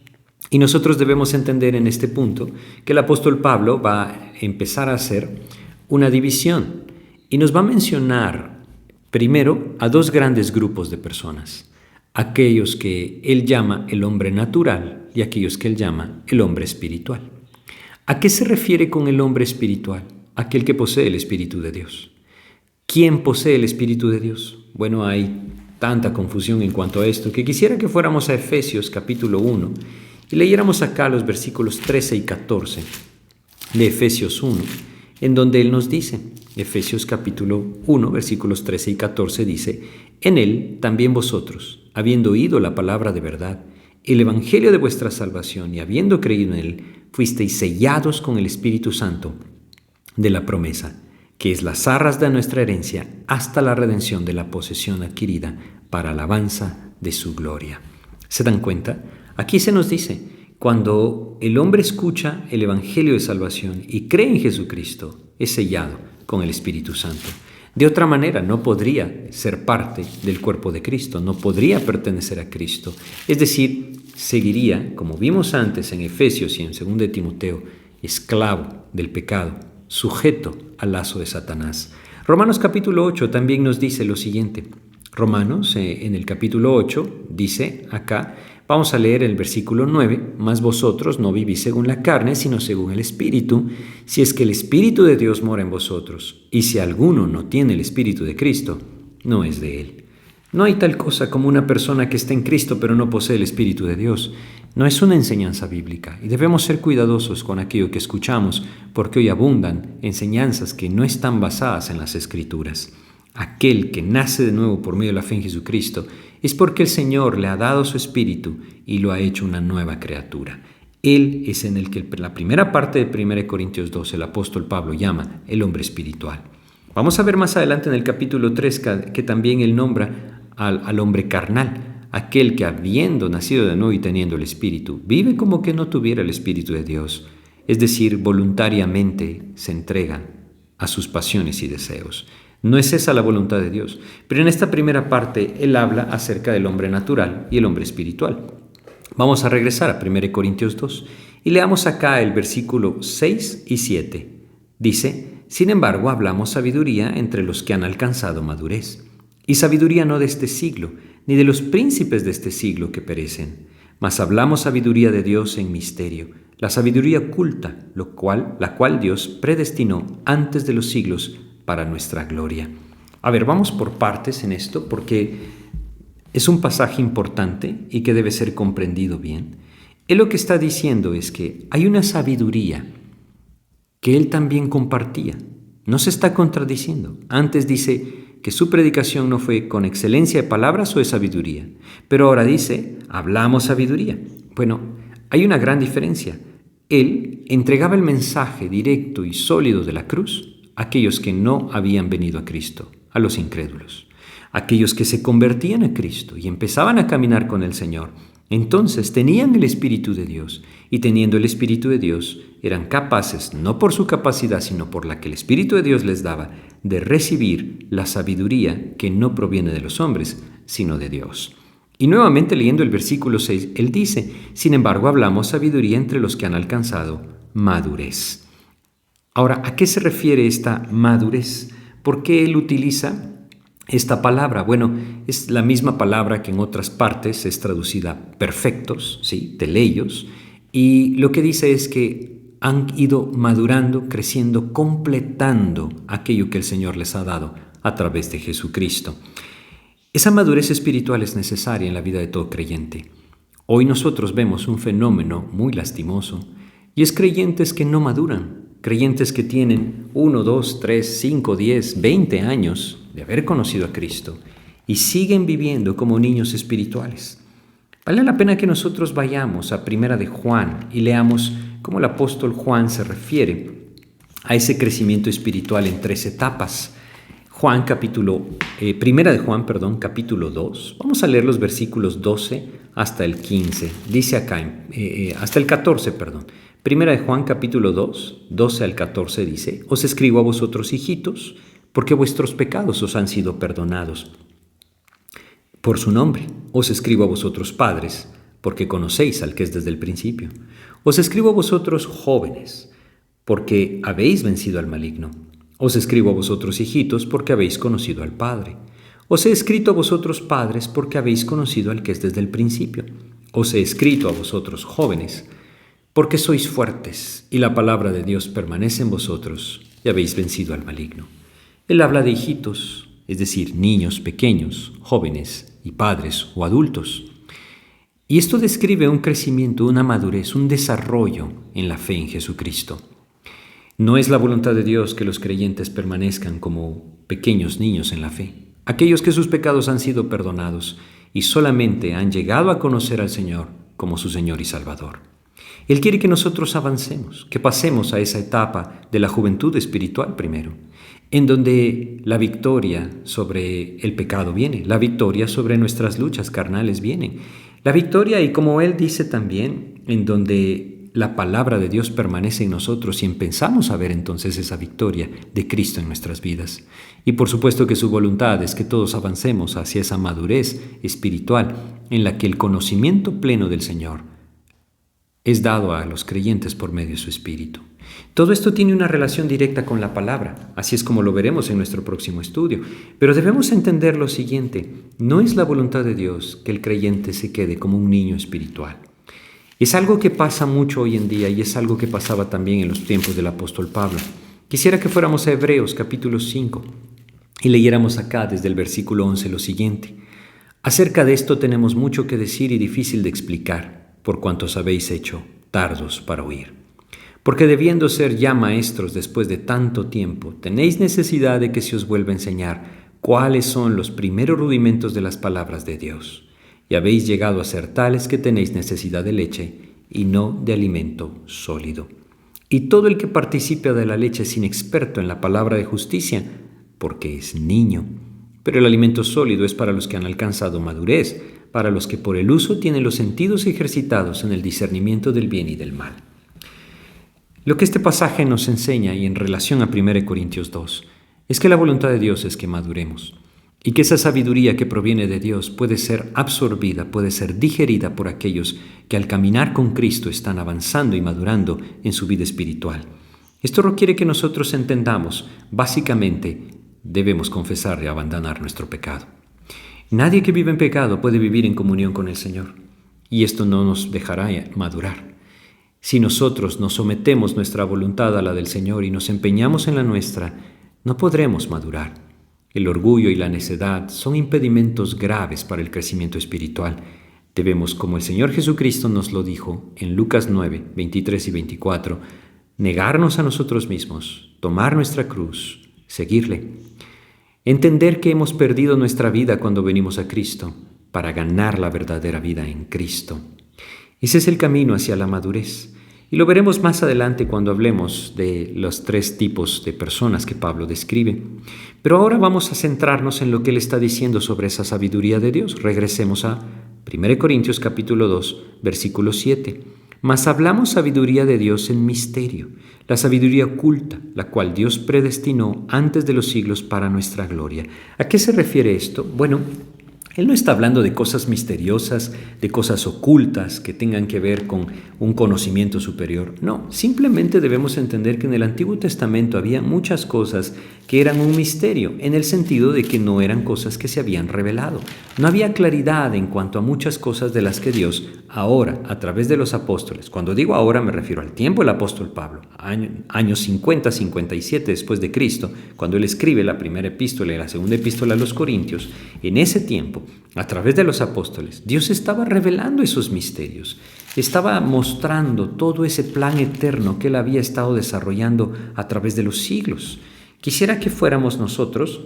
Y nosotros debemos entender en este punto que el apóstol Pablo va a empezar a hacer una división y nos va a mencionar primero a 2 grandes grupos de personas, aquellos que él llama el hombre natural y aquellos que él llama el hombre espiritual. ¿A qué se refiere con el hombre espiritual? Aquel que posee el Espíritu de Dios. ¿Quién posee el Espíritu de Dios? Bueno, hay tanta confusión en cuanto a esto que quisiera que fuéramos a Efesios capítulo 1 y leyéramos acá los versículos 13 y 14 de Efesios 1, en donde él nos dice, Efesios capítulo 1, versículos 13 y 14 dice: en él también vosotros, habiendo oído la palabra de verdad, el evangelio de vuestra salvación, y habiendo creído en él, fuisteis sellados con el Espíritu Santo de la promesa, que es las arras de nuestra herencia, hasta la redención de la posesión adquirida para alabanza de su gloria. ¿Se dan cuenta? Aquí se nos dice, cuando el hombre escucha el evangelio de salvación y cree en Jesucristo, es sellado con el Espíritu Santo. De otra manera, no podría ser parte del cuerpo de Cristo, no podría pertenecer a Cristo. Es decir, seguiría, como vimos antes en Efesios y en 2 de Timoteo, esclavo del pecado, sujeto al lazo de Satanás. Romanos capítulo 8 también nos dice lo siguiente: Romanos, en el capítulo 8, dice acá, vamos a leer el versículo 9, mas vosotros no vivís según la carne, sino según el Espíritu, si es que el Espíritu de Dios mora en vosotros. Y si alguno no tiene el Espíritu de Cristo, no es de él. No hay tal cosa como una persona que está en Cristo pero no posee el Espíritu de Dios. No es una enseñanza bíblica y debemos ser cuidadosos con aquello que escuchamos porque hoy abundan enseñanzas que no están basadas en las Escrituras. Aquel que nace de nuevo por medio de la fe en Jesucristo es porque el Señor le ha dado su Espíritu y lo ha hecho una nueva criatura. Él es en el que la primera parte de 1 Corintios 2 el apóstol Pablo llama el hombre espiritual. Vamos a ver más adelante en el capítulo 3 que también él nombra al hombre carnal, aquel que habiendo nacido de nuevo y teniendo el Espíritu, vive como que no tuviera el Espíritu de Dios, es decir, voluntariamente se entrega a sus pasiones y deseos. No es esa la voluntad de Dios. Pero en esta primera parte él habla acerca del hombre natural y el hombre espiritual. Vamos a regresar a 1 Corintios 2 y leamos acá el versículo 6 y 7. Dice, sin embargo, hablamos sabiduría entre los que han alcanzado madurez. Y sabiduría no de este siglo, ni de los príncipes de este siglo que perecen. Mas hablamos sabiduría de Dios en misterio, la sabiduría oculta, la cual Dios predestinó antes de los siglos para nuestra gloria. A ver, vamos por partes en esto porque es un pasaje importante y que debe ser comprendido bien. Él lo que está diciendo es que hay una sabiduría que él también compartía. No se está contradiciendo. Antes dice que su predicación no fue con excelencia de palabras o de sabiduría, pero ahora dice, hablamos sabiduría. Bueno, hay una gran diferencia. Él entregaba el mensaje directo y sólido de la cruz a aquellos que no habían venido a Cristo, a los incrédulos, aquellos que se convertían a Cristo y empezaban a caminar con el Señor. Entonces tenían el Espíritu de Dios y teniendo el Espíritu de Dios eran capaces, no por su capacidad, sino por la que el Espíritu de Dios les daba, de recibir la sabiduría que no proviene de los hombres, sino de Dios. Y nuevamente leyendo el versículo 6, él dice, sin embargo hablamos sabiduría entre los que han alcanzado madurez. Ahora, ¿a qué se refiere esta madurez? ¿Por qué él utiliza esta palabra? Bueno, es la misma palabra que en otras partes es traducida perfectos, ¿sí? Teleios, y lo que dice es que han ido madurando, creciendo, completando aquello que el Señor les ha dado a través de Jesucristo. Esa madurez espiritual es necesaria en la vida de todo creyente. Hoy nosotros vemos un fenómeno muy lastimoso y es creyentes que no maduran, creyentes que tienen 1, 2, 3, 5, 10, 20 años de haber conocido a Cristo y siguen viviendo como niños espirituales. Vale la pena que nosotros vayamos a Primera de Juan y leamos cómo el apóstol Juan se refiere a ese crecimiento espiritual en 3 etapas. Primera de Juan, capítulo 2. Vamos a leer los versículos 12 hasta el 15. Dice acá, hasta el 14, perdón. Primera de Juan, capítulo 2, 12 al 14 dice, os escribo a vosotros, hijitos, porque vuestros pecados os han sido perdonados por su nombre. Os escribo a vosotros, padres, porque conocéis al que es desde el principio. Os escribo a vosotros, jóvenes, porque habéis vencido al maligno. Os escribo a vosotros, hijitos, porque habéis conocido al Padre. Os he escrito a vosotros, padres, porque habéis conocido al que es desde el principio. Os he escrito a vosotros, jóvenes, porque sois fuertes, y la palabra de Dios permanece en vosotros, y habéis vencido al maligno. Él habla de hijitos, es decir, niños pequeños, jóvenes y padres o adultos. Y esto describe un crecimiento, una madurez, un desarrollo en la fe en Jesucristo. No es la voluntad de Dios que los creyentes permanezcan como pequeños niños en la fe, aquellos que sus pecados han sido perdonados y solamente han llegado a conocer al Señor como su Señor y Salvador. Él quiere que nosotros avancemos, que pasemos a esa etapa de la juventud espiritual primero, en donde la victoria sobre el pecado viene, la victoria sobre nuestras luchas carnales viene, la victoria, y como Él dice también, en donde la palabra de Dios permanece en nosotros y empezamos a ver entonces esa victoria de Cristo en nuestras vidas. Y por supuesto que su voluntad es que todos avancemos hacia esa madurez espiritual en la que el conocimiento pleno del Señor es dado a los creyentes por medio de su Espíritu. Todo esto tiene una relación directa con la palabra, así es como lo veremos en nuestro próximo estudio. Pero debemos entender lo siguiente: no es la voluntad de Dios que el creyente se quede como un niño espiritual. Es algo que pasa mucho hoy en día y es algo que pasaba también en los tiempos del apóstol Pablo. Quisiera que fuéramos a Hebreos capítulo 5 y leyéramos acá desde el versículo 11 lo siguiente. Acerca de esto tenemos mucho que decir y difícil de explicar, por cuantos habéis hecho tardos para oír. Porque debiendo ser ya maestros después de tanto tiempo, tenéis necesidad de que se os vuelva a enseñar cuáles son los primeros rudimentos de las palabras de Dios. Y habéis llegado a ser tales que tenéis necesidad de leche y no de alimento sólido. Y todo el que participe de la leche es inexperto en la palabra de justicia, porque es niño. Pero el alimento sólido es para los que han alcanzado madurez, para los que por el uso tienen los sentidos ejercitados en el discernimiento del bien y del mal. Lo que este pasaje nos enseña, y en relación a 1 Corintios 2, es que la voluntad de Dios es que maduremos, y que esa sabiduría que proviene de Dios puede ser absorbida, puede ser digerida por aquellos que al caminar con Cristo están avanzando y madurando en su vida espiritual. Esto requiere que nosotros entendamos, básicamente, debemos confesar y abandonar nuestro pecado. Nadie que vive en pecado puede vivir en comunión con el Señor, y esto no nos dejará madurar. Si nosotros nos sometemos nuestra voluntad a la del Señor y nos empeñamos en la nuestra, no podremos madurar. El orgullo y la necedad son impedimentos graves para el crecimiento espiritual. Debemos, como el Señor Jesucristo nos lo dijo en Lucas 9, 23 y 24, negarnos a nosotros mismos, tomar nuestra cruz, seguirle. Entender que hemos perdido nuestra vida cuando venimos a Cristo para ganar la verdadera vida en Cristo. Ese es el camino hacia la madurez. Y lo veremos más adelante cuando hablemos de los 3 tipos de personas que Pablo describe. Pero ahora vamos a centrarnos en lo que él está diciendo sobre esa sabiduría de Dios. Regresemos a 1 Corintios capítulo 2, versículo 7. Mas hablamos sabiduría de Dios en misterio, la sabiduría oculta, la cual Dios predestinó antes de los siglos para nuestra gloria. ¿A qué se refiere esto? Bueno, él no está hablando de cosas misteriosas, de cosas ocultas que tengan que ver con un conocimiento superior. No, simplemente debemos entender que en el Antiguo Testamento había muchas cosas que eran un misterio, en el sentido de que no eran cosas que se habían revelado. No había claridad en cuanto a muchas cosas de las que Dios ahora, a través de los apóstoles, cuando digo ahora me refiero al tiempo del apóstol Pablo, años 50, 57 después de Cristo, cuando él escribe la primera epístola y la segunda epístola a los Corintios. En ese tiempo, a través de los apóstoles, Dios estaba revelando esos misterios, estaba mostrando todo ese plan eterno que él había estado desarrollando a través de los siglos. Quisiera que fuéramos nosotros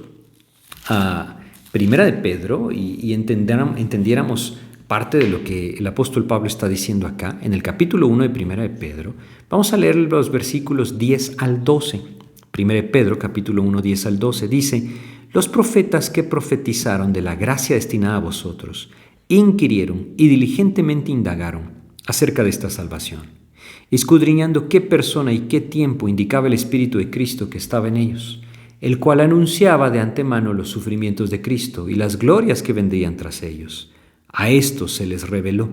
a Primera de Pedro y entendiéramos parte de lo que el apóstol Pablo está diciendo acá. En el capítulo 1 de Primera de Pedro, vamos a leer los versículos 10 al 12. Primera de Pedro, capítulo 1, 10 al 12, dice: los profetas que profetizaron de la gracia destinada a vosotros, inquirieron y diligentemente indagaron acerca de esta salvación, escudriñando qué persona y qué tiempo indicaba el Espíritu de Cristo que estaba en ellos, el cual anunciaba de antemano los sufrimientos de Cristo y las glorias que vendrían tras ellos. A estos se les reveló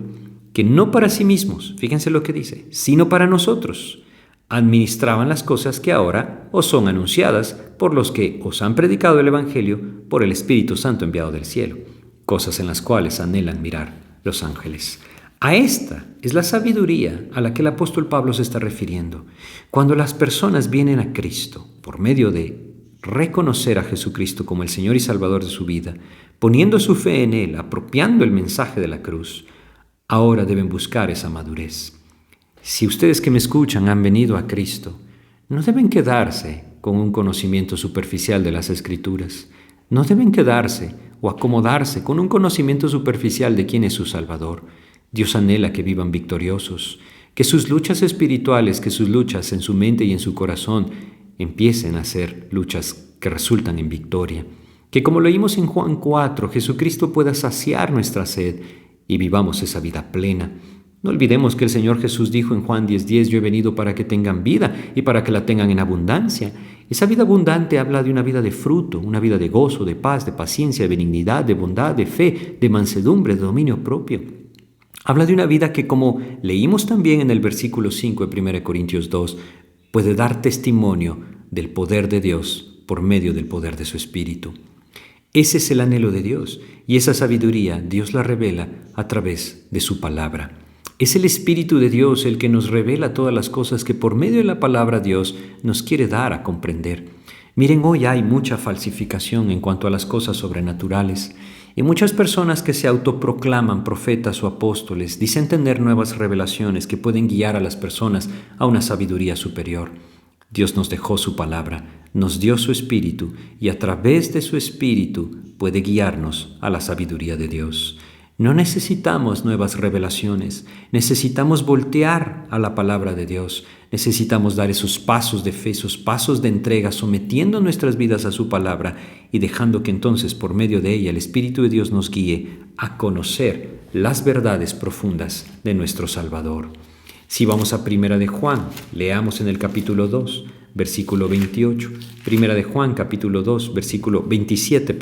que no para sí mismos, fíjense lo que dice, sino para nosotros, administraban las cosas que ahora os son anunciadas por los que os han predicado el Evangelio por el Espíritu Santo enviado del cielo, cosas en las cuales anhelan mirar los ángeles. A esta es la sabiduría a la que el apóstol Pablo se está refiriendo. Cuando las personas vienen a Cristo por medio de reconocer a Jesucristo como el Señor y Salvador de su vida, poniendo su fe en Él, apropiando el mensaje de la cruz, ahora deben buscar esa madurez. Si ustedes que me escuchan han venido a Cristo, no deben quedarse con un conocimiento superficial de las Escrituras. No deben quedarse o acomodarse con un conocimiento superficial de quién es su Salvador. Dios anhela que vivan victoriosos, que sus luchas espirituales, que sus luchas en su mente y en su corazón empiecen a ser luchas que resultan en victoria. Que como leímos en Juan 4, Jesucristo pueda saciar nuestra sed y vivamos esa vida plena. No olvidemos que el Señor Jesús dijo en Juan 10:10, yo he venido para que tengan vida y para que la tengan en abundancia. Esa vida abundante habla de una vida de fruto, una vida de gozo, de paz, de paciencia, de benignidad, de bondad, de fe, de mansedumbre, de dominio propio. Habla de una vida que, como leímos también en el versículo 5 de 1 Corintios 2, puede dar testimonio del poder de Dios por medio del poder de su Espíritu. Ese es el anhelo de Dios, y esa sabiduría Dios la revela a través de su palabra. Es el Espíritu de Dios el que nos revela todas las cosas que por medio de la palabra Dios nos quiere dar a comprender. Miren, hoy hay mucha falsificación en cuanto a las cosas sobrenaturales, y muchas personas que se autoproclaman profetas o apóstoles dicen tener nuevas revelaciones que pueden guiar a las personas a una sabiduría superior. Dios nos dejó su palabra, nos dio su Espíritu, y a través de su Espíritu puede guiarnos a la sabiduría de Dios. No necesitamos nuevas revelaciones, necesitamos voltear a la palabra de Dios, necesitamos dar esos pasos de fe, esos pasos de entrega, sometiendo nuestras vidas a su palabra y dejando que entonces por medio de ella el Espíritu de Dios nos guíe a conocer las verdades profundas de nuestro Salvador. Si vamos a Primera de Juan, leamos en el capítulo 2, versículo 28. Primera de Juan, capítulo 2, versículo 27,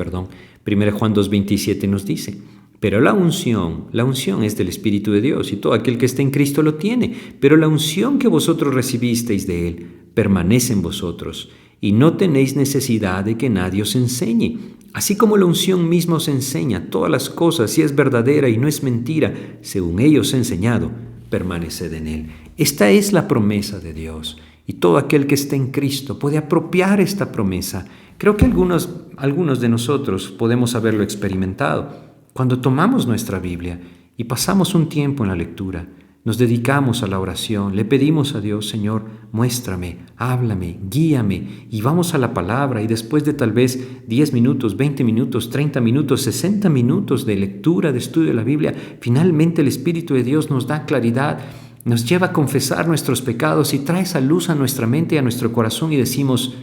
Primera de Juan 2, 27 nos dice: pero la unción es del Espíritu de Dios, y todo aquel que está en Cristo lo tiene. Pero la unción que vosotros recibisteis de Él permanece en vosotros, y no tenéis necesidad de que nadie os enseñe. Así como la unción misma os enseña todas las cosas, si es verdadera y no es mentira, según ella os ha enseñado, permaneced en Él. Esta es la promesa de Dios, y todo aquel que está en Cristo puede apropiar esta promesa. Creo que algunos de nosotros podemos haberlo experimentado. Cuando tomamos nuestra Biblia y pasamos un tiempo en la lectura, nos dedicamos a la oración, le pedimos a Dios: Señor, muéstrame, háblame, guíame, y vamos a la palabra, y después de tal vez 10 minutos, 20 minutos, 30 minutos, 60 minutos de lectura, de estudio de la Biblia, finalmente el Espíritu de Dios nos da claridad, nos lleva a confesar nuestros pecados y trae esa luz a nuestra mente y a nuestro corazón, y decimos: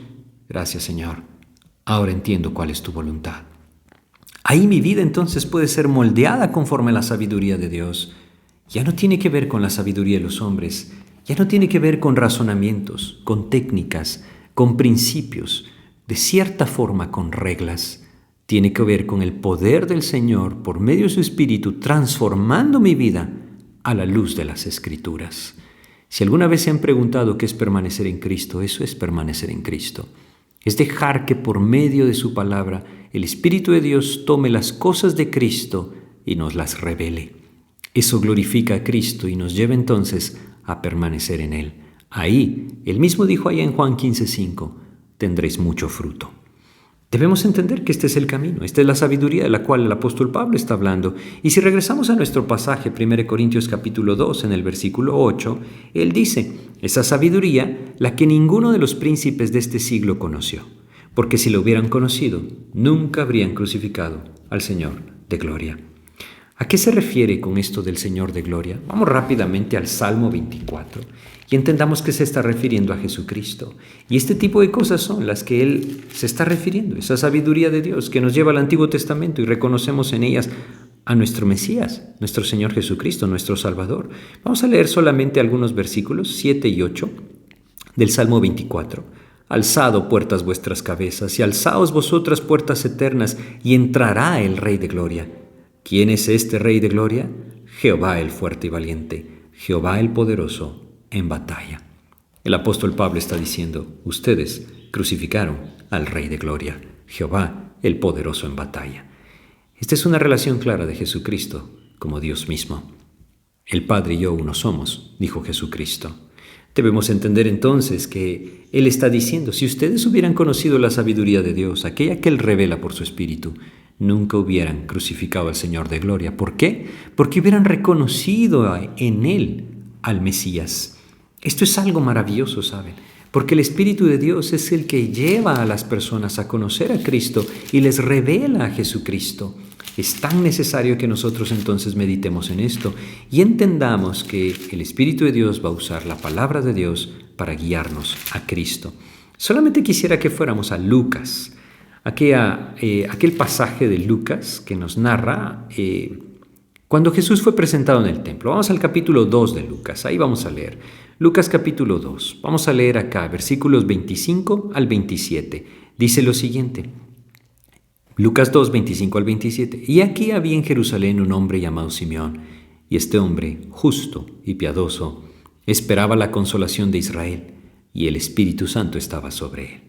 gracias, Señor, ahora entiendo cuál es tu voluntad. Ahí mi vida entonces puede ser moldeada conforme a la sabiduría de Dios. Ya no tiene que ver con la sabiduría de los hombres, ya no tiene que ver con razonamientos, con técnicas, con principios, de cierta forma con reglas. Tiene que ver con el poder del Señor por medio de su Espíritu transformando mi vida a la luz de las Escrituras. Si alguna vez se han preguntado qué es permanecer en Cristo, eso es permanecer en Cristo. Es dejar que por medio de su palabra el Espíritu de Dios tome las cosas de Cristo y nos las revele. Eso glorifica a Cristo y nos lleva entonces a permanecer en Él. Ahí, Él mismo dijo allá en Juan 15:5, tendréis mucho fruto. Debemos entender que este es el camino, esta es la sabiduría de la cual el apóstol Pablo está hablando. Y si regresamos a nuestro pasaje, 1 Corintios capítulo 2, en el versículo 8, él dice: esa sabiduría, la que ninguno de los príncipes de este siglo conoció, porque si lo hubieran conocido, nunca habrían crucificado al Señor de gloria. ¿A qué se refiere con esto del Señor de gloria? Vamos rápidamente al Salmo 24 y entendamos que se está refiriendo a Jesucristo. Y este tipo de cosas son las que Él se está refiriendo, esa sabiduría de Dios que nos lleva al Antiguo Testamento y reconocemos en ellas a nuestro Mesías, nuestro Señor Jesucristo, nuestro Salvador. Vamos a leer solamente algunos versículos, 7 y 8 del Salmo 24. Alzad, puertas, vuestras cabezas, y alzaos vosotras, puertas eternas, y entrará el Rey de gloria. ¿Quién es este Rey de gloria? Jehová el fuerte y valiente, Jehová el poderoso en batalla. El apóstol Pablo está diciendo: ustedes crucificaron al Rey de gloria, Jehová el poderoso en batalla. Esta es una relación clara de Jesucristo como Dios mismo. El Padre y yo uno somos, dijo Jesucristo. Debemos entender entonces que Él está diciendo: si ustedes hubieran conocido la sabiduría de Dios, aquella que Él revela por su Espíritu, nunca hubieran crucificado al Señor de gloria. ¿Por qué? Porque hubieran reconocido en Él al Mesías. Esto es algo maravilloso, ¿saben? Porque el Espíritu de Dios es el que lleva a las personas a conocer a Cristo y les revela a Jesucristo. Es tan necesario que nosotros entonces meditemos en esto y entendamos que el Espíritu de Dios va a usar la palabra de Dios para guiarnos a Cristo. Solamente quisiera que fuéramos a Lucas, aquel pasaje de Lucas que nos narra cuando Jesús fue presentado en el templo. Vamos al capítulo 2 de Lucas, ahí vamos a leer. Lucas capítulo 2, vamos a leer acá versículos 25 al 27. Dice lo siguiente. Lucas 2, 25 al 27. Y aquí había en Jerusalén un hombre llamado Simeón, y este hombre, justo y piadoso, esperaba la consolación de Israel, y el Espíritu Santo estaba sobre él.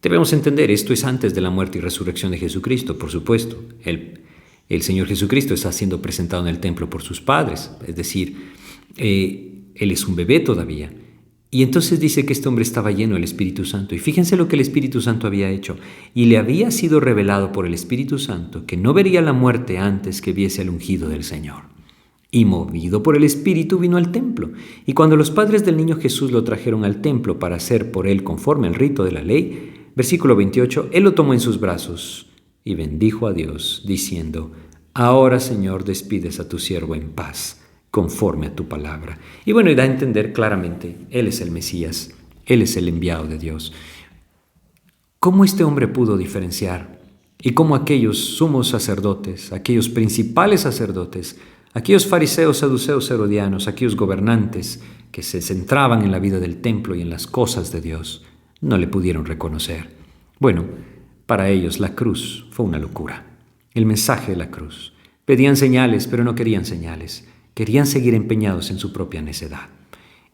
Debemos entender, esto es antes de la muerte y resurrección de Jesucristo, por supuesto. El Señor Jesucristo está siendo presentado en el templo por sus padres, es decir, Él es un bebé todavía. Y entonces dice que este hombre estaba lleno del Espíritu Santo. Y fíjense lo que el Espíritu Santo había hecho. Y le había sido revelado por el Espíritu Santo que no vería la muerte antes que viese al ungido del Señor. Y movido por el Espíritu vino al templo. Y cuando los padres del niño Jesús lo trajeron al templo para hacer por él conforme al rito de la ley, versículo 28, él lo tomó en sus brazos y bendijo a Dios, diciendo: Ahora, Señor, despides a tu siervo en paz, conforme a tu palabra. Y bueno, y da a entender claramente, Él es el Mesías, Él es el enviado de Dios. ¿Cómo este hombre pudo diferenciar? Y cómo aquellos sumos sacerdotes, aquellos principales sacerdotes, aquellos fariseos, saduceos, herodianos, aquellos gobernantes que se centraban en la vida del templo y en las cosas de Dios, no le pudieron reconocer. Bueno, para ellos la cruz fue una locura. El mensaje de la cruz. Pedían señales, pero no querían señales. Querían seguir empeñados en su propia necedad.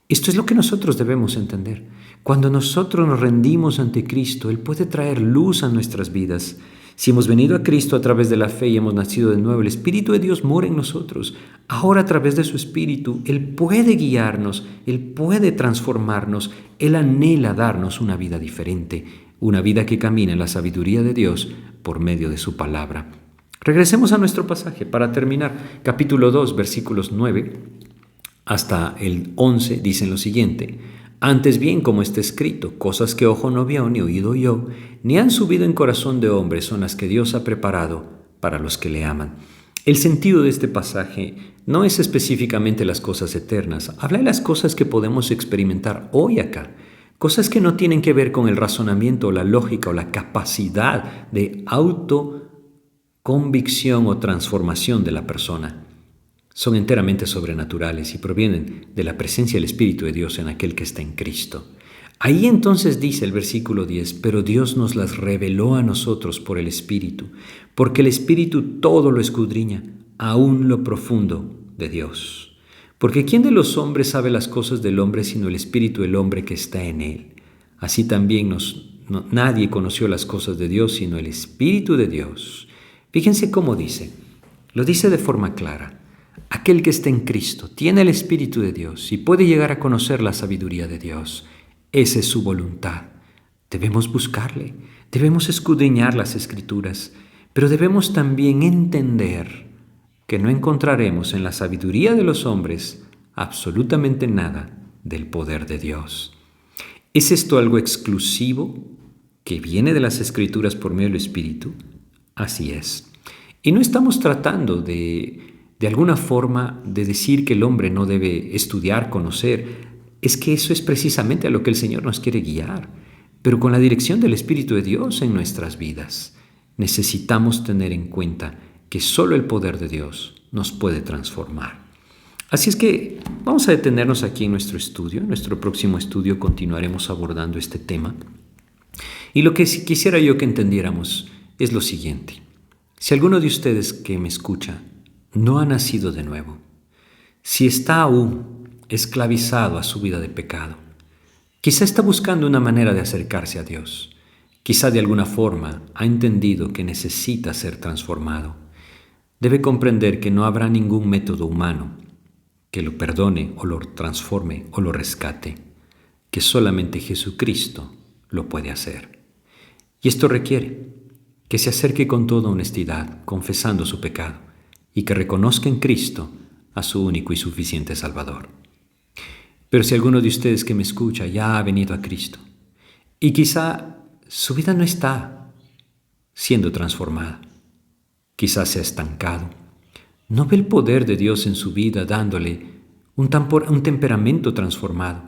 Esto es lo que nosotros debemos entender. Cuando nosotros nos rendimos ante Cristo, Él puede traer luz a nuestras vidas. Si hemos venido a Cristo a través de la fe y hemos nacido de nuevo, el Espíritu de Dios mora en nosotros. Ahora, a través de su Espíritu, Él puede guiarnos, Él puede transformarnos, Él anhela darnos una vida diferente, una vida que camina en la sabiduría de Dios por medio de su palabra. Regresemos a nuestro pasaje para terminar. Capítulo 2, versículos 9 hasta el 11 dicen lo siguiente: Antes bien, como está escrito, cosas que ojo no vio, ni oído oyó, ni han subido en corazón de hombre, son las que Dios ha preparado para los que le aman. El sentido de este pasaje no es específicamente las cosas eternas, habla de las cosas que podemos experimentar hoy acá, cosas que no tienen que ver con el razonamiento o la lógica o la capacidad de autoconvicción o transformación de la persona. Son enteramente sobrenaturales y provienen de la presencia del Espíritu de Dios en aquel que está en Cristo. Ahí entonces dice el versículo 10, pero Dios nos las reveló a nosotros por el Espíritu, porque el Espíritu todo lo escudriña, aún lo profundo de Dios. Porque ¿quién de los hombres sabe las cosas del hombre sino el Espíritu del hombre que está en él? Así también nadie conoció las cosas de Dios sino el Espíritu de Dios. Fíjense cómo dice, lo dice de forma clara. Aquel que está en Cristo tiene el Espíritu de Dios y puede llegar a conocer la sabiduría de Dios. Esa es su voluntad. Debemos buscarle, debemos escudriñar las Escrituras, pero debemos también entender que no encontraremos en la sabiduría de los hombres absolutamente nada del poder de Dios. ¿Es esto algo exclusivo que viene de las Escrituras por medio del Espíritu? Así es. Y no estamos tratando de alguna forma de decir que el hombre no debe estudiar, conocer. Es que eso es precisamente a lo que el Señor nos quiere guiar, pero con la dirección del Espíritu de Dios en nuestras vidas. Necesitamos tener en cuenta que solo el poder de Dios nos puede transformar. Así es que vamos a detenernos aquí en nuestro estudio. En nuestro próximo estudio continuaremos abordando este tema. Y lo que quisiera yo que entendiéramos es lo siguiente. Si alguno de ustedes que me escucha no ha nacido de nuevo, si está aún esclavizado a su vida de pecado, quizá está buscando una manera de acercarse a Dios, quizá de alguna forma ha entendido que necesita ser transformado, debe comprender que no habrá ningún método humano que lo perdone o lo transforme o lo rescate, que solamente Jesucristo lo puede hacer. Y esto requiere que se acerque con toda honestidad, confesando su pecado, y que reconozca en Cristo a su único y suficiente Salvador. Pero si alguno de ustedes que me escucha ya ha venido a Cristo, y quizá su vida no está siendo transformada, quizás se ha estancado, no ve el poder de Dios en su vida dándole un temperamento transformado,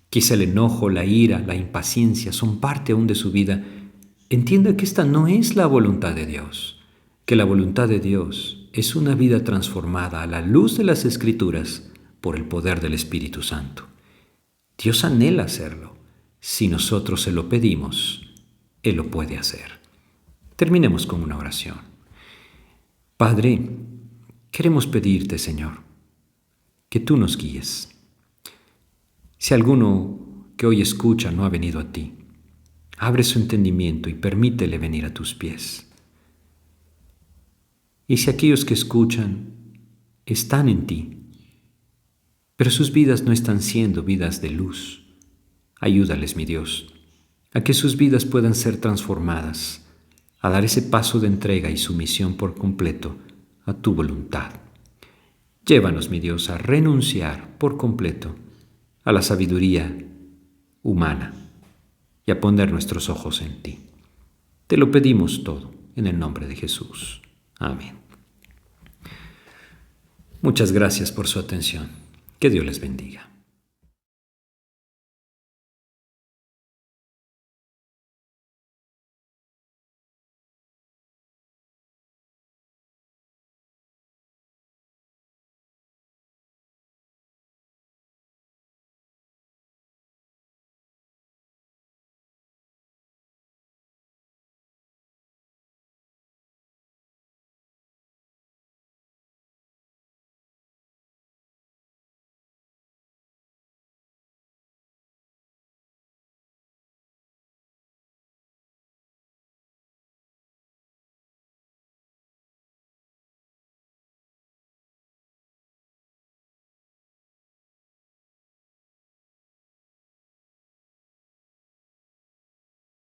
quizá el enojo, la ira, la impaciencia son parte aún de su vida, entienda que esta no es la voluntad de Dios, que la voluntad de Dios es una vida transformada a la luz de las Escrituras por el poder del Espíritu Santo. Dios anhela hacerlo. Si nosotros se lo pedimos, Él lo puede hacer. Terminemos con una oración. Padre, queremos pedirte, Señor, que tú nos guíes. Si alguno que hoy escucha no ha venido a ti. Abre su entendimiento y permítele venir a tus pies. Y si aquellos que escuchan están en ti, pero sus vidas no están siendo vidas de luz, ayúdales, mi Dios, a que sus vidas puedan ser transformadas, a dar ese paso de entrega y sumisión por completo a tu voluntad. Llévanos, mi Dios, a renunciar por completo a la sabiduría humana y a poner nuestros ojos en ti. Te lo pedimos todo en el nombre de Jesús. Amén. Muchas gracias por su atención. Que Dios les bendiga.